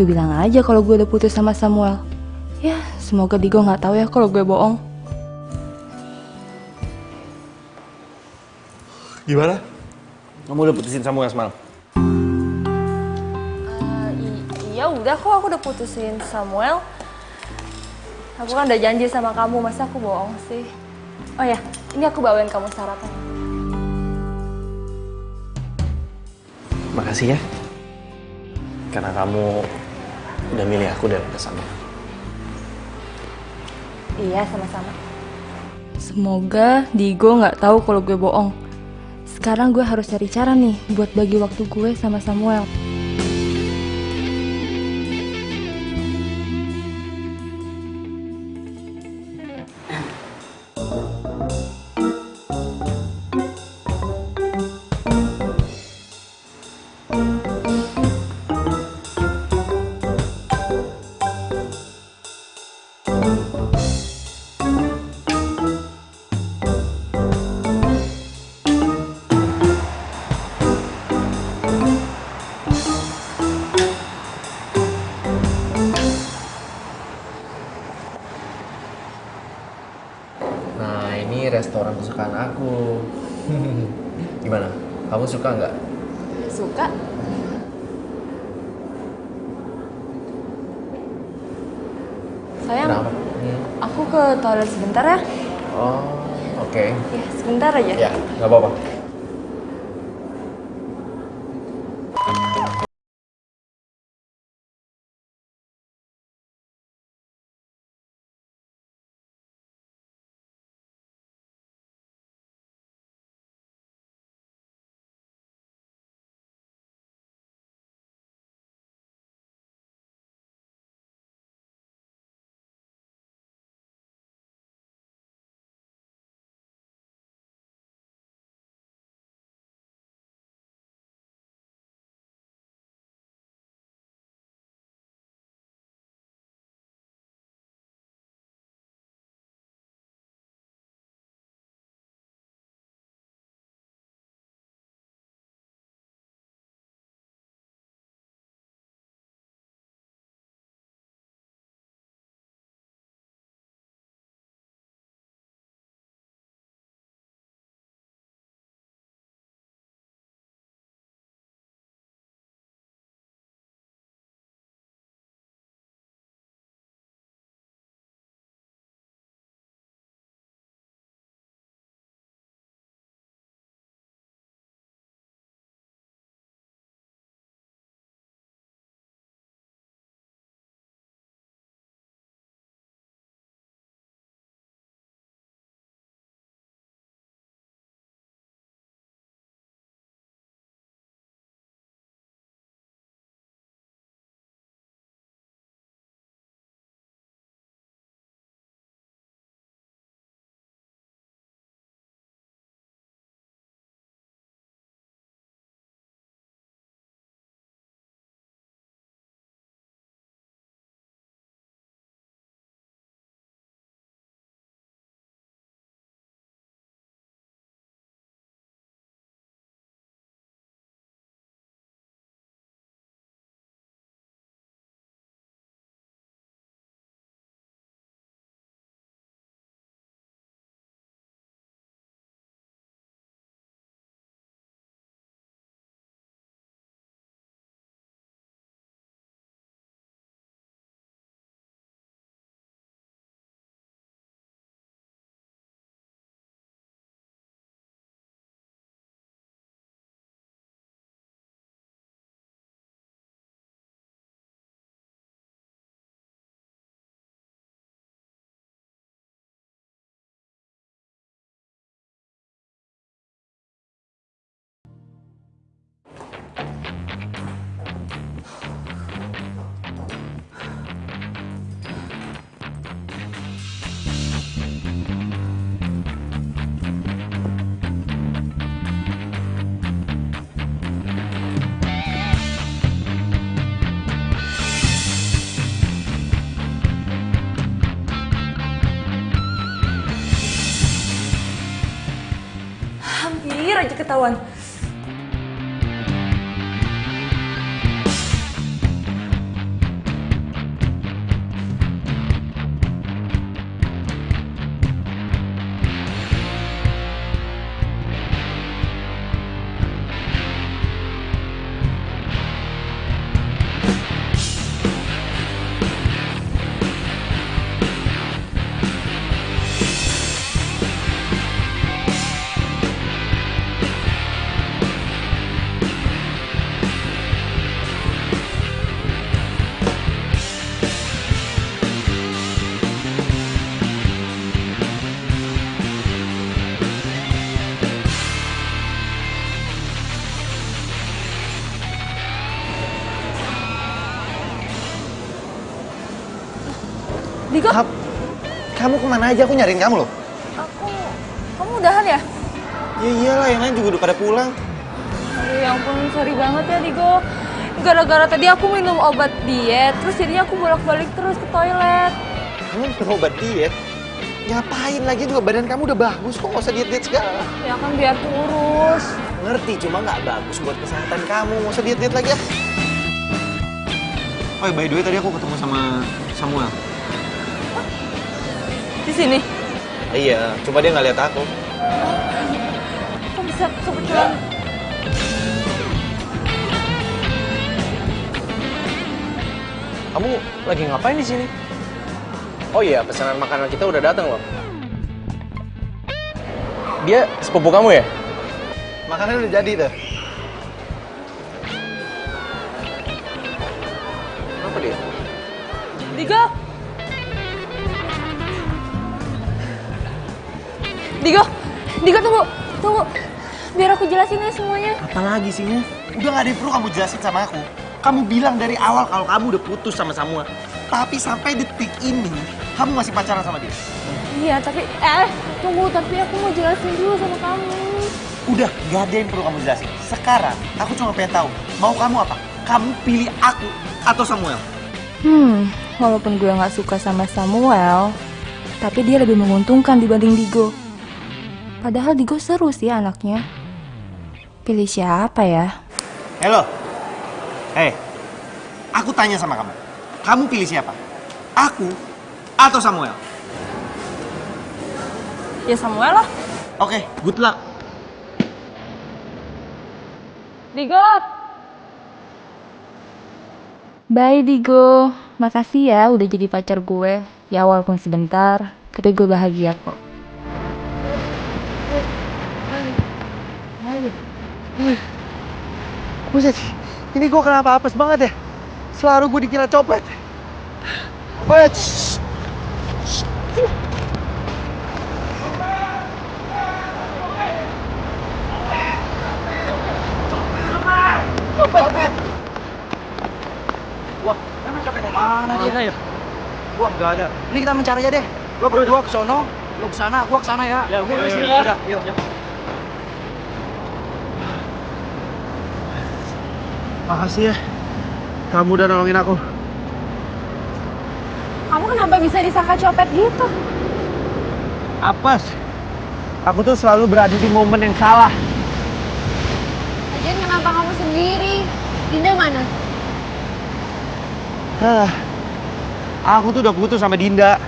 bilang aja kalau gue udah putus sama Samuel. Ya, semoga Digo nggak tahu ya kalau gue bohong. Gimana? Kamu udah putusin Samuel semalam? Iya udah kok, aku udah putusin Samuel. Aku kan udah janji sama kamu, masa aku bohong sih? Oh ya, ini aku bawain kamu sarapan. Makasih ya. Karena kamu udah milih aku daripada Samuel. Iya, sama-sama. Semoga Digo nggak tahu kalau gue bohong. Sekarang gue harus cari cara nih buat bagi waktu gue sama Samuel. Gimana? Kamu suka nggak? Suka? Sayang, Kenapa? aku ke toilet sebentar ya. Oh, oke. Ya, sebentar aja. Ya, nggak apa-apa. Hampir aja ketahuan. Diko? Kamu kemana aja? Aku nyariin kamu loh. Kamu udahan ya? Ya iyalah, yang lain juga udah pada pulang. Aduh, ya ampun, sorry banget ya Digo. Gara-gara tadi aku minum obat diet, terus jadinya aku bolak-balik terus ke toilet. Kamu minum obat diet? Ngapain lagi juga, badan kamu udah bagus kok, nggak usah diet-diet segala. Ya kan biar kurus. Ngerti, cuma nggak bagus buat kesehatan kamu, nggak usah diet-diet lagi ya. Oh, by the way, tadi aku ketemu sama Samuel. Di sini? Iya, cuma dia nggak lihat aku. Kamu Buset, kebetulan. Kamu lagi ngapain di sini? Oh iya, pesanan makanan kita udah datang loh. Dia sepupu kamu ya? Makanannya udah jadi tuh. Apa dia? Digo! Digo tunggu. Biar aku jelasin ya semuanya. Apalagi sih, Mu? Udah gak ada yang perlu kamu jelasin sama aku. Kamu bilang dari awal kalau kamu udah putus sama Samuel. Tapi sampai detik ini, kamu masih pacaran sama dia. Iya, tapi tunggu, tapi aku mau jelasin dulu sama kamu. Udah, gak ada yang perlu kamu jelasin. Sekarang, aku cuma pengen tahu, mau kamu apa? Kamu pilih aku atau Samuel? Walaupun gue gak suka sama Samuel, tapi dia lebih menguntungkan dibanding Digo. Padahal Digo seru sih anaknya. Pilih siapa ya? Halo? Aku tanya sama kamu. Kamu pilih siapa? Aku atau Samuel? Ya Samuel lah. Oke, good luck. Digo! Bye Digo, makasih ya udah jadi pacar gue. Ya walaupun sebentar, tapi gue bahagia kok. Buset, ini gue kenapa apes banget ya? Selalu gue dikira copet. Wait. Wah, mana dia ya? Gua nggak ada. Ini kita mencari aja deh. Gua berdua ke sono, lu ke sana, gua ke sana ya. Ya, gua sini ya. Udah, yuk. Makasih ya. Kamu udah nolongin aku. Kamu kenapa bisa disangka copet gitu? Apes. Aku tuh selalu berada di momen yang salah. Lagian kenapa kamu sendiri? Dinda mana? Aku tuh udah putus sama Dinda.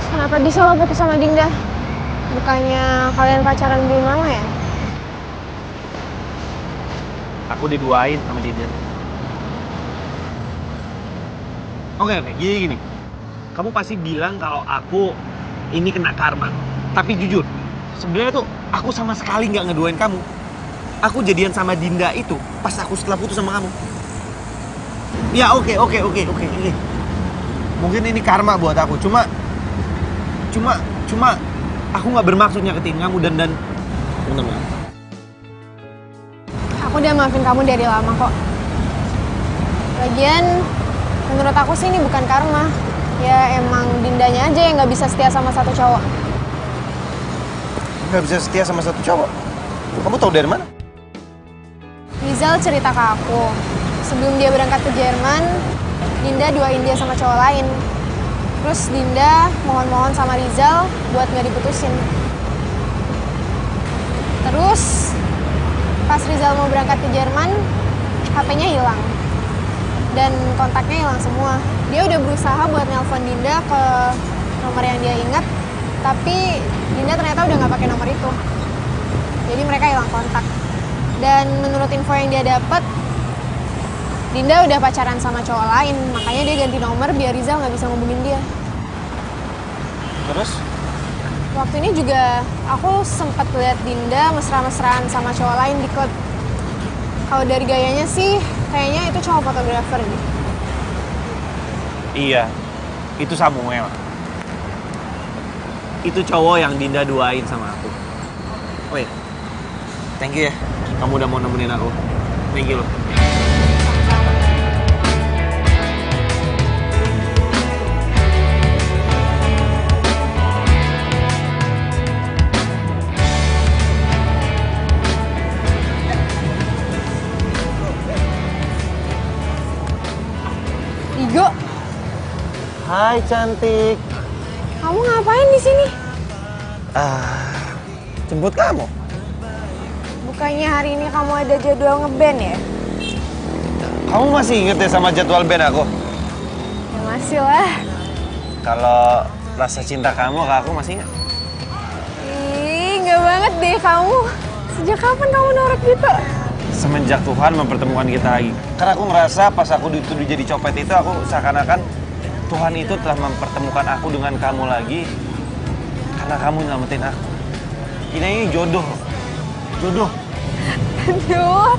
Kenapa bisa lo putus sama Dinda? Bukannya kalian pacaran belum lama ya? Aku diduain sama Dinda. Oke, gini. Kamu pasti bilang kalau aku ini kena karma. Tapi jujur, sebenarnya tuh aku sama sekali nggak ngeduain kamu. Aku jadian sama Dinda itu pas aku setelah putus sama kamu. Ya oke. Mungkin ini karma buat aku. Cuma aku nggak bermaksud nyakitin kamu dan bentar. Aku udah maafin kamu dari lama kok. Lagian, menurut aku sih ini bukan karma. Ya emang Dindanya aja yang nggak bisa setia sama satu cowok. Nggak bisa setia sama satu cowok? Kamu tahu dari mana? Rizal cerita ke aku, sebelum dia berangkat ke Jerman, Dinda duain dia sama cowok lain. Terus Dinda mohon-mohon sama Rizal buat nggak diputusin. Terus pas Rizal mau berangkat ke Jerman, HP-nya hilang. Dan kontaknya hilang semua. Dia udah berusaha buat nelpon Dinda ke nomor yang dia ingat, tapi Dinda ternyata udah nggak pakai nomor itu. Jadi mereka hilang kontak. Dan menurut info yang dia dapat, Dinda udah pacaran sama cowok lain, makanya dia ganti nomor biar Rizal nggak bisa ngubungin dia. Terus? Waktu ini juga aku sempat lihat Dinda mesra-mesraan sama cowok lain di klub. Kalau dari gayanya sih, kayaknya itu cowok fotografer gitu. Iya, itu Samuel. Itu cowok yang Dinda duain sama aku. Oh iya, thank you ya. Kamu udah mau nemenin aku. Thank you loh. Digo, Hai cantik. kamu ngapain di sini? Jemput kamu. Bukannya hari ini kamu ada jadwal ngeband ya? Kamu masih inget ya sama jadwal band aku? Ya masih lah. Kalau rasa cinta kamu ke aku masih ingat? Ih, nggak banget deh kamu. Sejak kapan kamu norak gitu? Semenjak Tuhan mempertemukan kita lagi. Karena aku ngerasa pas aku dituduh jadi copet itu, aku seakan-akan Tuhan itu telah mempertemukan aku dengan kamu lagi. Karena kamu nyelamatin aku. Ini jodoh. Jodoh. Aduh,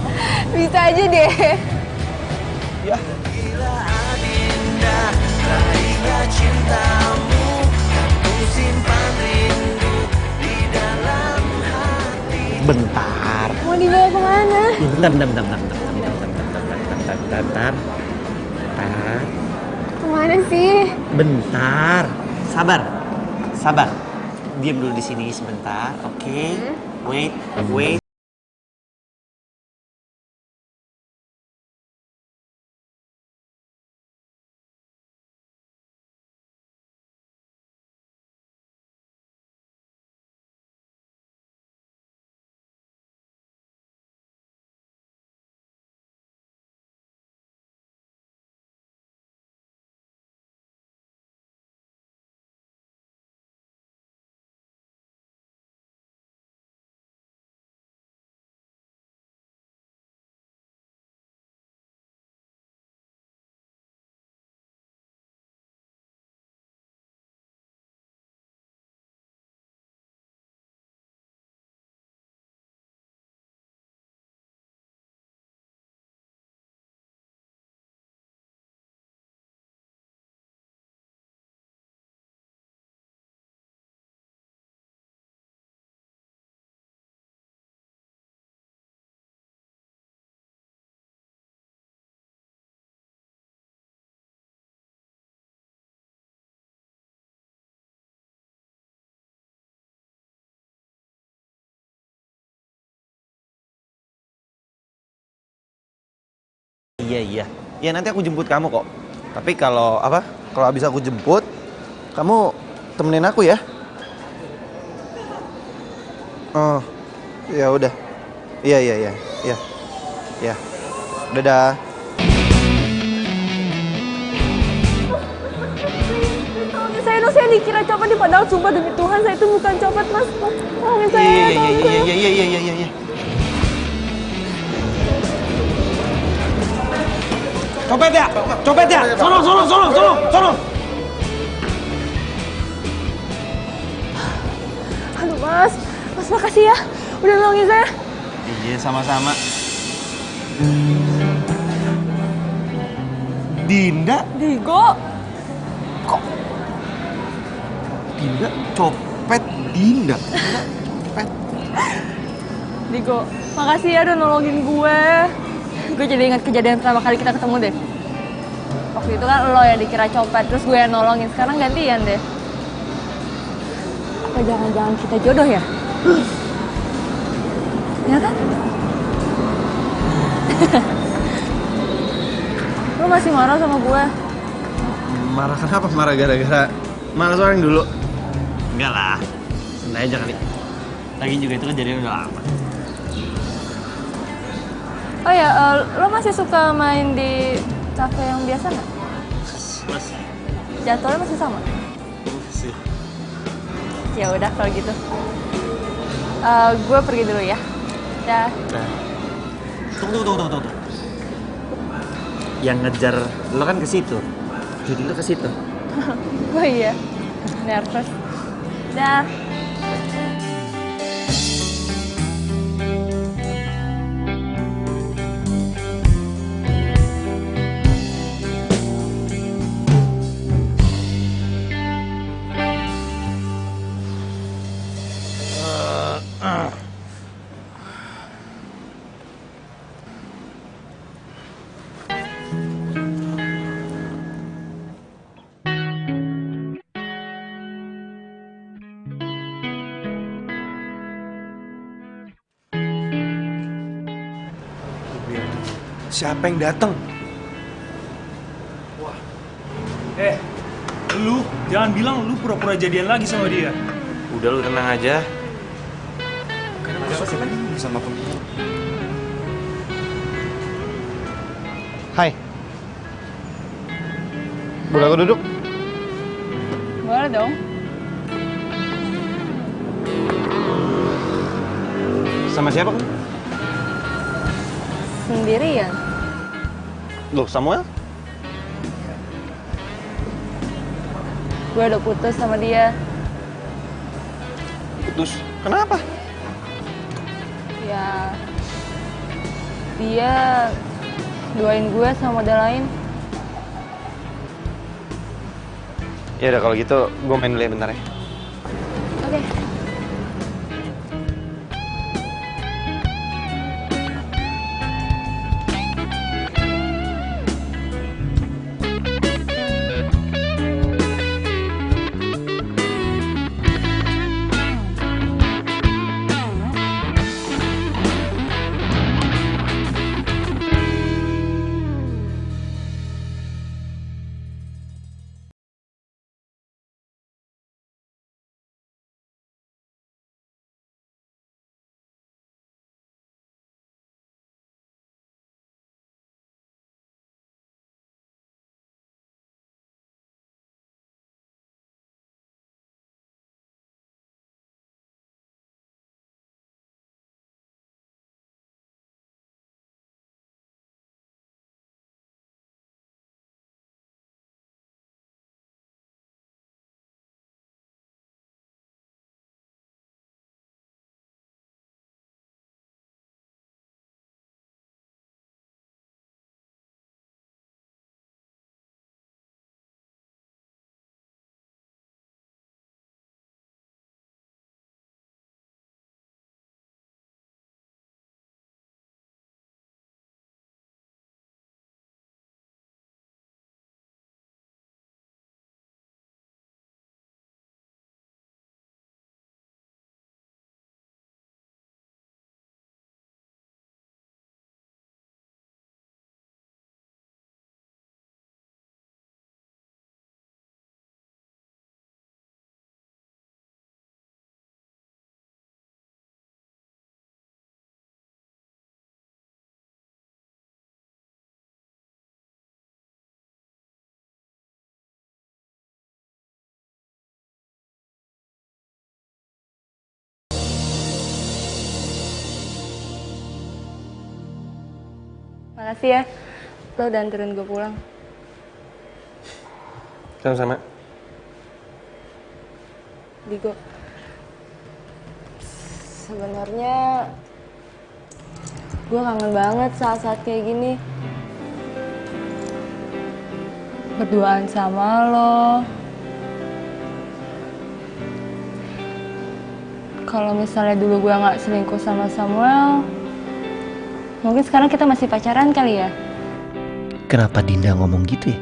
bisa aja deh. Ya. Bentar. Mau dibawa kemana? Bentar. Kemana sih? Bentar. Sabar. Diam dulu di sini sebentar, oke? Wait. Iya. Ya nanti aku jemput kamu kok. Tapi kalau habis aku jemput, kamu temenin aku ya. Oh, ya udah. Iya. Ya. Dadah. Saya dikira copet nih, padahal sumpah demi Tuhan saya itu bukan copet, Mas. Tolongin saya. Iya. Copet ya. Sono. Aduh, Mas makasih ya, udah nolongin saya. Iya, sama-sama. Dinda? Digo? Kok? Dinda? Copet Dinda? Copet? Digo, makasih ya udah nolongin gue. Gue jadi ingat kejadian pertama kali kita ketemu deh. Waktu itu kan lo yang dikira copet, terus gue yang nolongin. Sekarang gantian deh. Apa jangan-jangan kita jodoh ya? Ya kan? Lo masih marah sama gue? Marah kenapa? Marah gara-gara malas orang dulu? Enggak lah, santai aja kali. Lagi juga itu kejadian udah lama. Oh ya, lo masih suka main di kafe yang biasa nggak? Masih. Jadwalnya masih sama? Masih. Ya udah kalau gitu. Gue pergi dulu ya. Dah. Tunggu. Yang ngejar lo kan ke situ. Jadi lo ke situ. Oh iya. Nervous. Dah. Siapa yang datang? Wah. Lu jangan bilang lu pura-pura jadian lagi sama dia. Udah lu tenang aja. Kenapa sih lagi sama Hai. Boleh aku duduk? Boleh dong. Sama siapa kamu? Sendirian. Loh, Samuel? Gue udah putus sama dia. Putus? Kenapa? Ya, dia doain gue sama model lain. Ya udah kalau gitu, gue main dulu ya bentar ya. Oke. Makasih ya, lo udah anterin gue pulang. Sama-sama. Digo, sebenarnya gue kangen banget saat-saat kayak gini. Berduaan sama lo. Kalau misalnya dulu gue nggak selingkuh sama Samuel, mungkin sekarang kita masih pacaran kali ya? Kenapa Dinda ngomong gitu ya?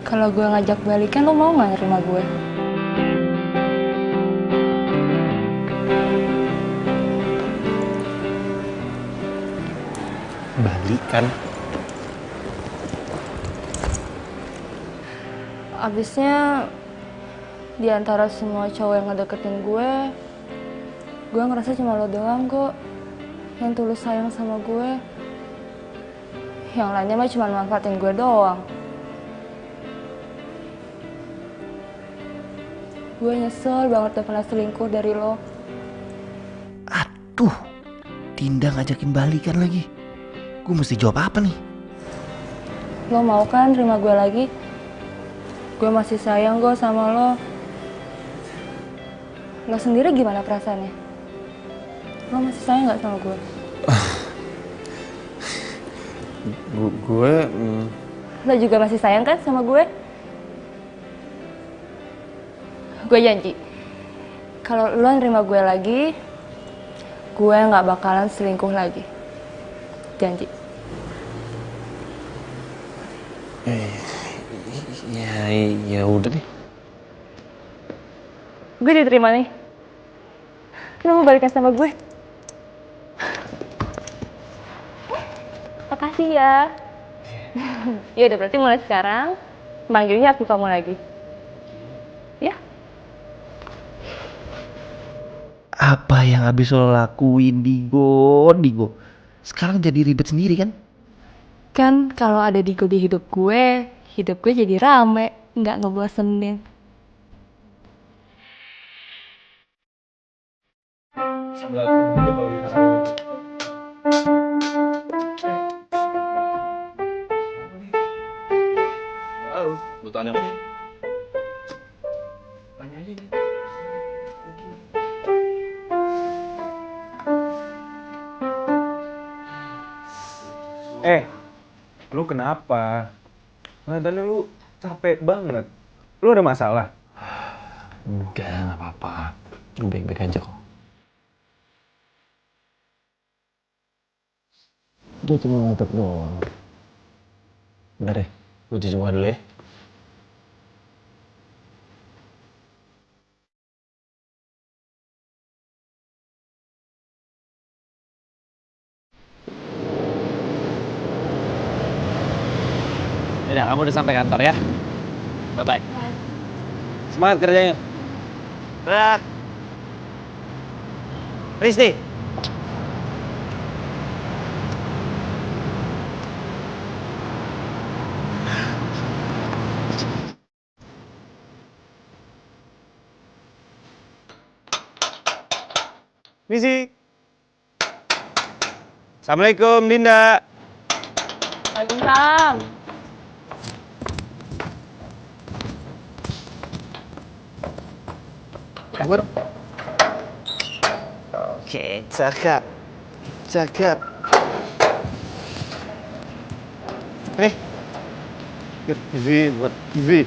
Kalau gue ngajak balikan, lo mau nggak nerima gue? Balikan? Abisnya, di antara semua cowok yang ngedeketin gue ngerasa cuma lo doang kok yang tulus sayang sama gue. Yang lainnya mah cuma manfaatin gue doang. Gue nyesel banget udah pernah selingkuh dari lo. Aduh, Dinda ngajakin balikan lagi. Gue mesti jawab apa nih? Lo mau kan terima gue lagi? Gue masih sayang kok sama lo. Lo sendiri gimana perasaannya? Lo masih sayang gak sama gue? Lo juga masih sayang kan sama gue? Gue janji, kalau lo nerima gue lagi, gue gak bakalan selingkuh lagi. Janji. Ya udah deh. Gue diterima nih. Lo mau balikan sama gue? Makasih ya. Ya udah, berarti mulai sekarang manggilnya aku kamu lagi. Ya? Apa yang habis lo lakuin, Digo? Sekarang jadi ribet sendiri kan? Kan kalau ada Digo di hidup gue jadi rame, nggak ngebosenin. Lu tanya. Lu kenapa? Kelihatannya lu capek banget. Lu ada masalah? Enggak, nggak apa-apa. Gue baik-baik aja kok. Gue cuma ngantuk doang. Bentar deh, gue cuci muka dulu ya. Yaudah, kamu udah sampai kantor ya? Bye-bye. Semangat kerjanya. Berat. Risti. Misi. Assalamualaikum, Dinda. Waalaikumsalam. Kabur. Oke, cakep. Cakep. Nih. Buat TV.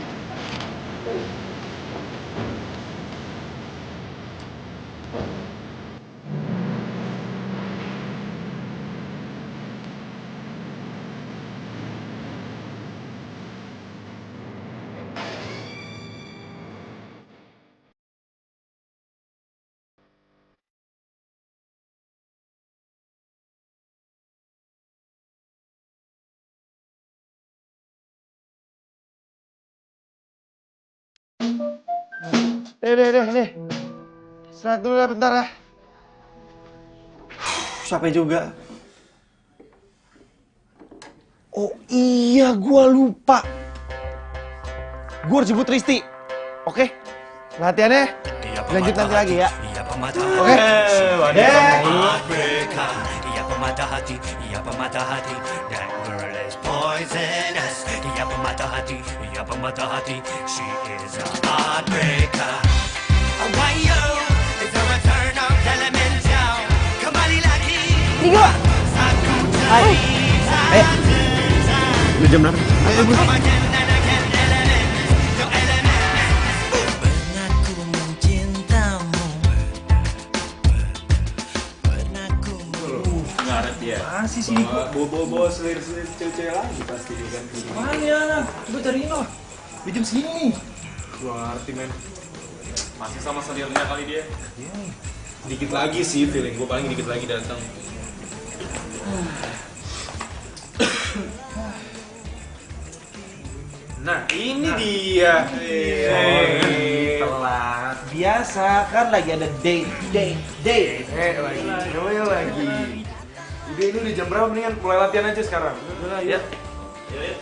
Deh. Istirahat dulu lah bentar lah. Capek juga. Oh iya, gua lupa. Gua harus jemput Risti. Oke? Latihannya lanjut nanti lagi ya. Oke? Ia pematah hati, ia pematah hati. That girl is poisonous. Ia pematah hati, ia pematah hati. She is a heartbreaker. Why yo? It's a return of Elemental. Kembali lagi. Digo. Hai. Udah jam berapa? Ayo, bro. Masih sih bawa selir-selir cewek-cewek lagi pasti dia kan. Mana? Coba cariin loh. Di jam segini. Gua ngerti men. Masih sama selirnya kali dia. Dikit lagi sih feeling gua, paling dikit lagi datang. Nah ini dia. Telat. Biasa kan lagi ada date. Lagi. Udah ini udah jam berapa, mendingan mulai latihan aja sekarang. Udah ya. Yuk.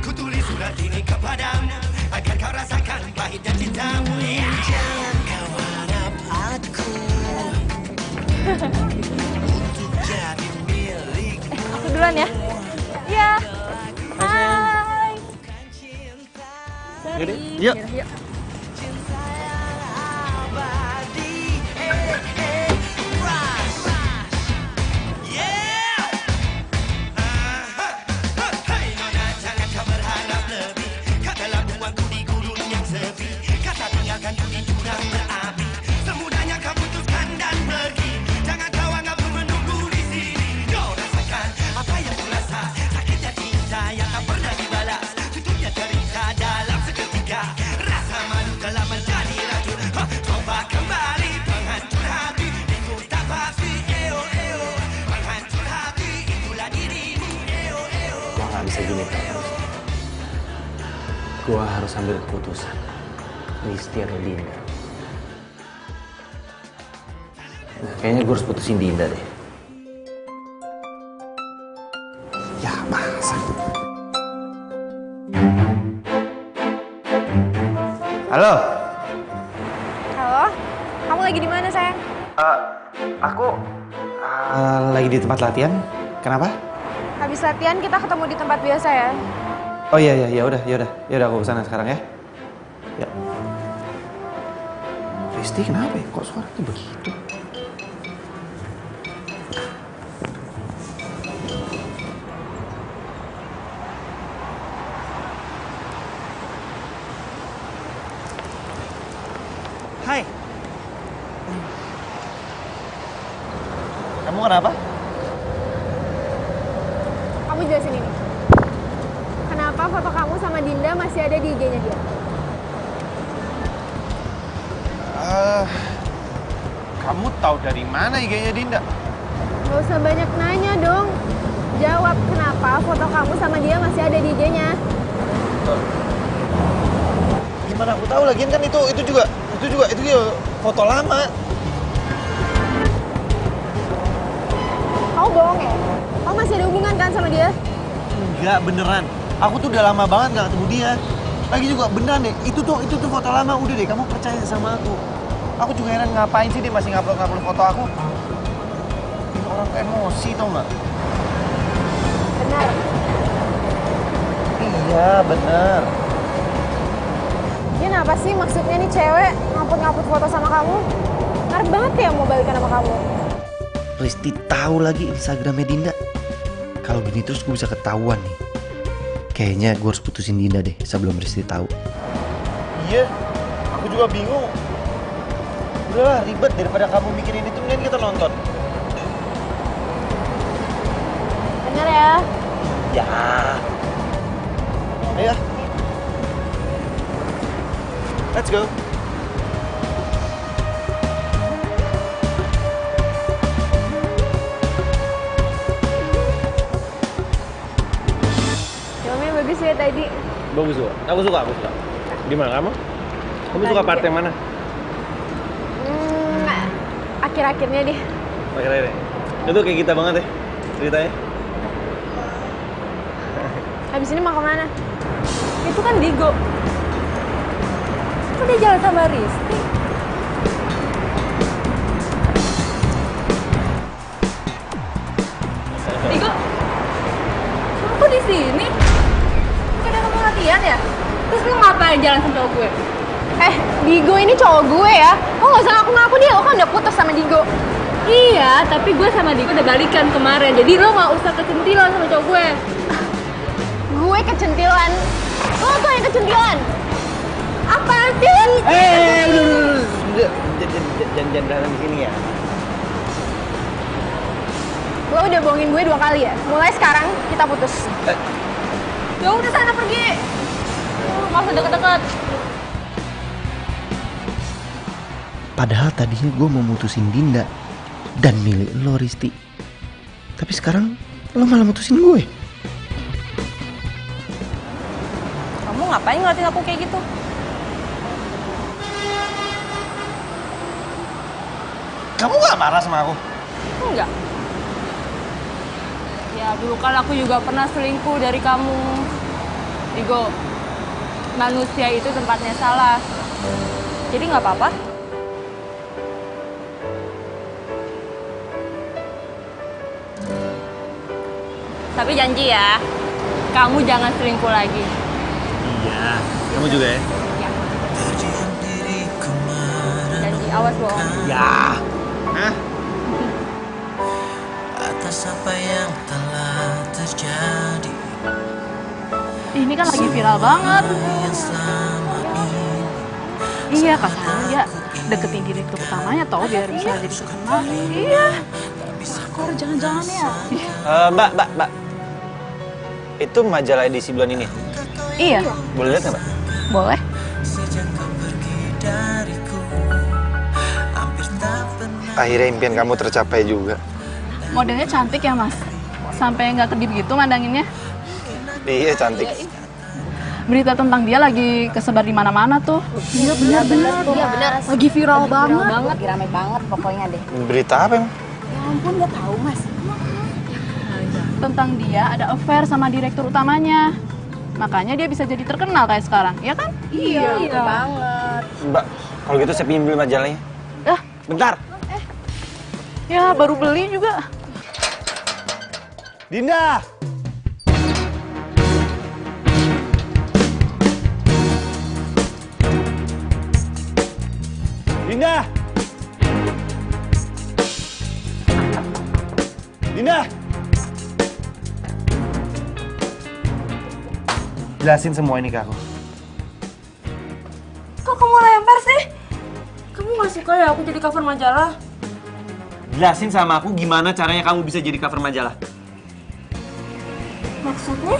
Kutulis surat ini kepadamu agar kau rasakan pahit dan cintamu. Jangan kau harap aku untuk jadi milikmu. Aku duluan ya. Iya. Hai. Yaudah, yuk. Gua nggak bisa gini Gua harus ambil keputusan. Risti atau Dinda? Nah, kayaknya gue harus putusin Dinda deh. Ya, masa? Halo? Halo? Kamu lagi di mana, sayang? Aku lagi di tempat latihan. Kenapa? Habis latihan kita ketemu di tempat biasa ya. Oh iya, ya udah aku kesana sekarang ya. Ya. Risti kenapa ya? Kok suaranya begitu? Hai. Kamu kenapa? Kamu jelasin ini. Kenapa foto kamu sama Dinda masih ada di IG-nya dia? Kamu tahu dari mana IG-nya Dinda? Gak usah banyak nanya dong. Jawab kenapa foto kamu sama dia masih ada di IG-nya. Gimana aku tahu lagian kan itu juga foto lama. Kamu bohong ya? Kamu masih ada hubungan kan sama dia? Enggak, beneran. Aku tuh udah lama banget gak ketemu dia. Lagi juga beneran deh, itu tuh foto lama. Udah deh, kamu percaya sama aku. Aku juga heran ngapain sih dia masih ngupload foto aku. Ini orang emosi tau gak? Benar. Iya, bener. Dia kenapa sih maksudnya nih cewek ngupload foto sama kamu? Ngarep banget ya mau balikan sama kamu. Risti tahu lagi Instagramnya Dinda. Kalau gini terus gue bisa ketahuan nih. Kayaknya gue harus putusin Dinda deh sebelum Risti tahu. Iya, aku juga bingung. Udahlah, ribet daripada kamu mikirin itu, mending kita nonton. Bener ya? Ya. Ayo. Let's go. Filmnya bagus ya tadi. Bagus juga. Aku suka. Gimana kamu? Kamu suka part yang mana? Akhir-akhirnya deh. Akhirnya. Itu kayak kita banget ya ceritanya. Habis ini mau kemana? Itu kan Digo. Kok dia jalan sama Risti? Digo, kok di sini? Bukan kamu latihan ya? Terus lu ngapain jalan sama cowok gue? Digo ini cowok gue ya. Lo gak usah ngaku-ngaku dia, lo kan udah putus sama Digo. Iya, tapi gue sama Digo udah balikan kemarin. Jadi lo gak usah kecentilan sama cowok gue. Gue kecentilan? Lo tuh yang kecentilan. Apa sih? Udah. Jangan berantem di sini ya. Lo udah bohongin gue 2 kali ya. Mulai sekarang kita putus. Ya udah sana pergi. Gak usah deket-deket. Padahal tadinya gue mau mutusin Dinda dan milih lo Risti. Tapi sekarang lo malah mutusin gue. Kamu ngapain ngeliatin aku kayak gitu? Kamu gak marah sama aku? Enggak. Ya dulu kan aku juga pernah selingkuh dari kamu. Digo, manusia itu tempatnya salah. Jadi nggak apa-apa. Tapi janji ya, kamu jangan selingkuh lagi. Iya, kamu juga ya? Ya. Janji, awas bohong. Ya. Hah? Atas apa yang telah terjadi. Ini kan lagi viral banget. Iya katanya deketin direktur utamanya tau biar bisa jadi terkenal. Iya. Kok jangan-jangan ya? Mbak. Itu majalah edisi bulan ini? Iya. Boleh lihat nggak, Mbak? Boleh. Akhirnya impian kamu tercapai juga. Modelnya cantik ya mas? Sampai nggak kedip gitu mandanginnya? Iya, cantik. Berita tentang dia lagi kesebar di mana-mana tuh. Iya benar. Lagi viral banget. Lagi rame banget pokoknya deh. Berita apa emang? Ya ampun, nggak tahu Mas. Tentang dia ada affair sama direktur utamanya. Makanya dia bisa jadi terkenal kayak sekarang, ya kan? Iya banget. Mbak, kalau gitu saya pinjem dulu majalahnya. Bentar. Ya baru beli juga. Dinda! Dinda! Dinda! Jelasin semua ini ke aku. Kok kamu lempar sih? Kamu gak suka ya aku jadi cover majalah? Jelasin sama aku gimana caranya kamu bisa jadi cover majalah. Maksudnya?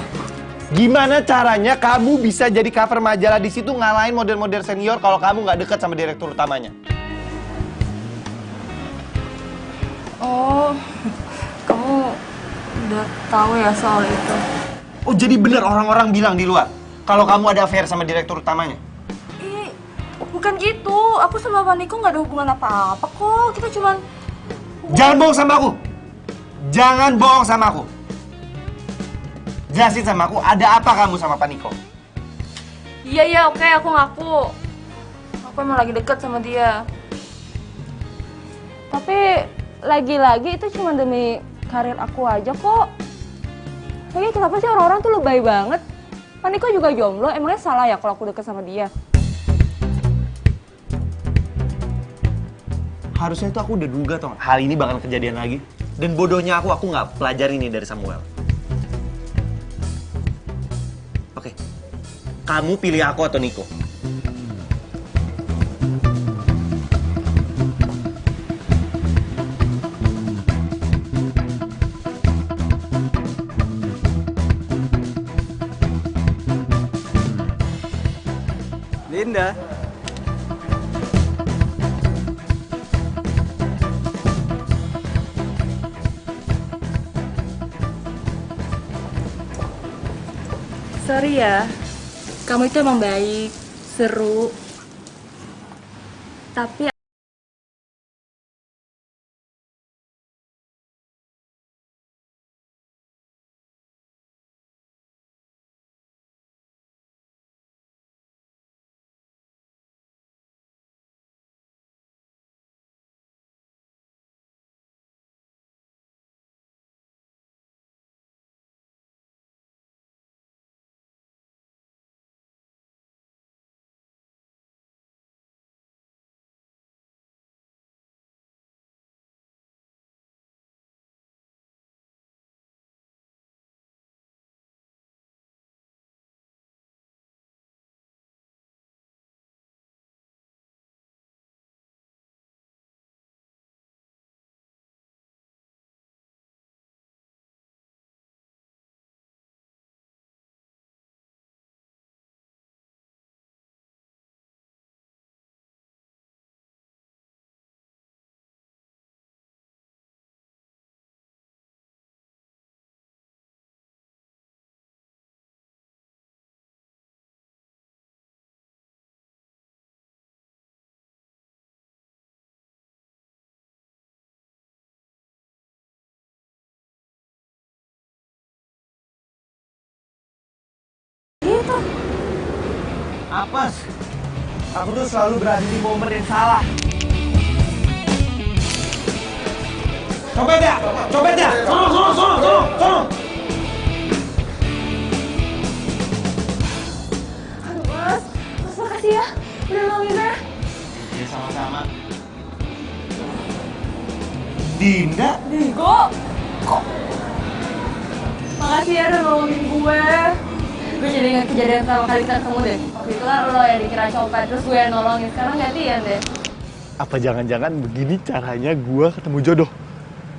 Gimana caranya kamu bisa jadi cover majalah di situ ngalahin model-model senior kalau kamu nggak dekat sama direktur utamanya? Oh, kamu udah tahu ya soal itu? Oh, jadi bener orang-orang bilang di luar kalau kamu ada affair sama direktur utamanya? Bukan gitu, aku sama Pak Niko nggak ada hubungan apa-apa kok. Kita cuman... Jangan bohong sama aku! Jangan bohong sama aku! Jelasin sama aku, ada apa kamu sama Pak Niko? Iya, oke, aku ngaku. Aku emang lagi deket sama dia. Tapi lagi-lagi itu cuma demi karir aku aja kok. Lagi kenapa sih orang-orang tuh lebay banget? Pak Niko juga jomblo, emangnya salah ya kalau aku deket sama dia? Harusnya itu aku udah duga toh, hal ini bakal kejadian lagi. Dan bodohnya aku nggak pelajari ini dari Samuel. Oke, kamu pilih aku atau Niko? Dinda. Sorry ya, kamu itu emang baik, seru. Tapi Apes, aku tuh selalu berada di momen yang salah. Copet ya! Sono! aduh mas makasih ya, udah nolongin saya. Ya sama-sama. Dinda? Digo, kok? Makasih ya udah nolongin gue. Gue jadi ingat kejadian sama kali ketemu deh. Waktu itu kan lo yang dikira copet, terus gue yang nolongin. Sekarang gantian deh. Apa jangan-jangan begini caranya gue ketemu jodoh?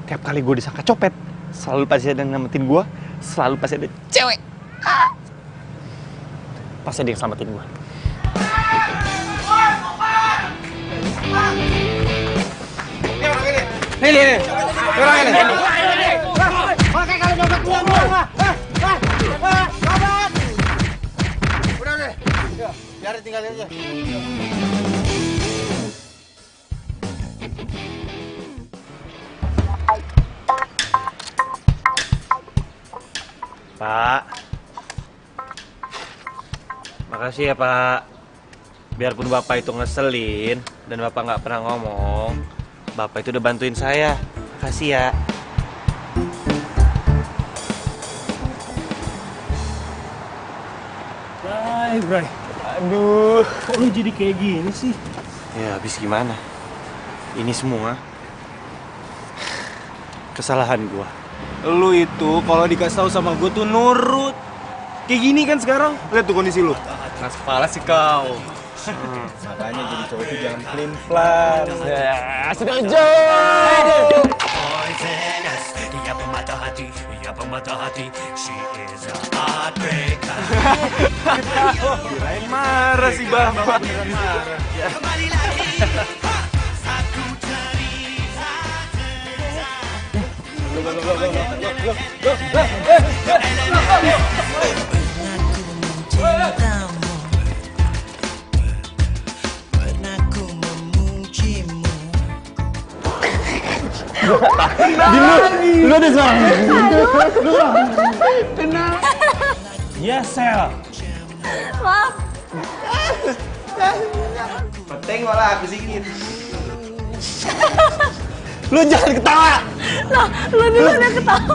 Tiap kali gue disangka copet, selalu pasti ada yang nyelamatin gue, selalu pasti ada cewek. Pasti ada yang selamatin gue. Ini orang ini. Oke, kalau dompet gua. Biarin tinggalin aja. Pak. Makasih ya, Pak. Biarpun Bapak itu ngeselin dan Bapak nggak pernah ngomong, Bapak itu udah bantuin saya. Makasih ya. Bray. Aduh, kok lu jadi kayak gini sih? Ya, habis gimana? Ini semua kesalahan gua. Lu itu kalau dikasih tahu sama gue tuh nurut. Kayak gini kan sekarang. Lihat tuh kondisi lu. Keras kepala sih kau. Makanya jadi cowok itu jangan pelin-pelan. Ya, sudah jauh. Poisonous, ia pemata hati, she is a heartbreaker. Kirain marah sih Bapak. Beneran marah. Kembali lagi, aku cerita. Lu ada salah. Tenang. Yes, Sel. Maaf. Penting malah aku sikit. Lu jangan ketawa. Nah, lu dulu udah ketawa.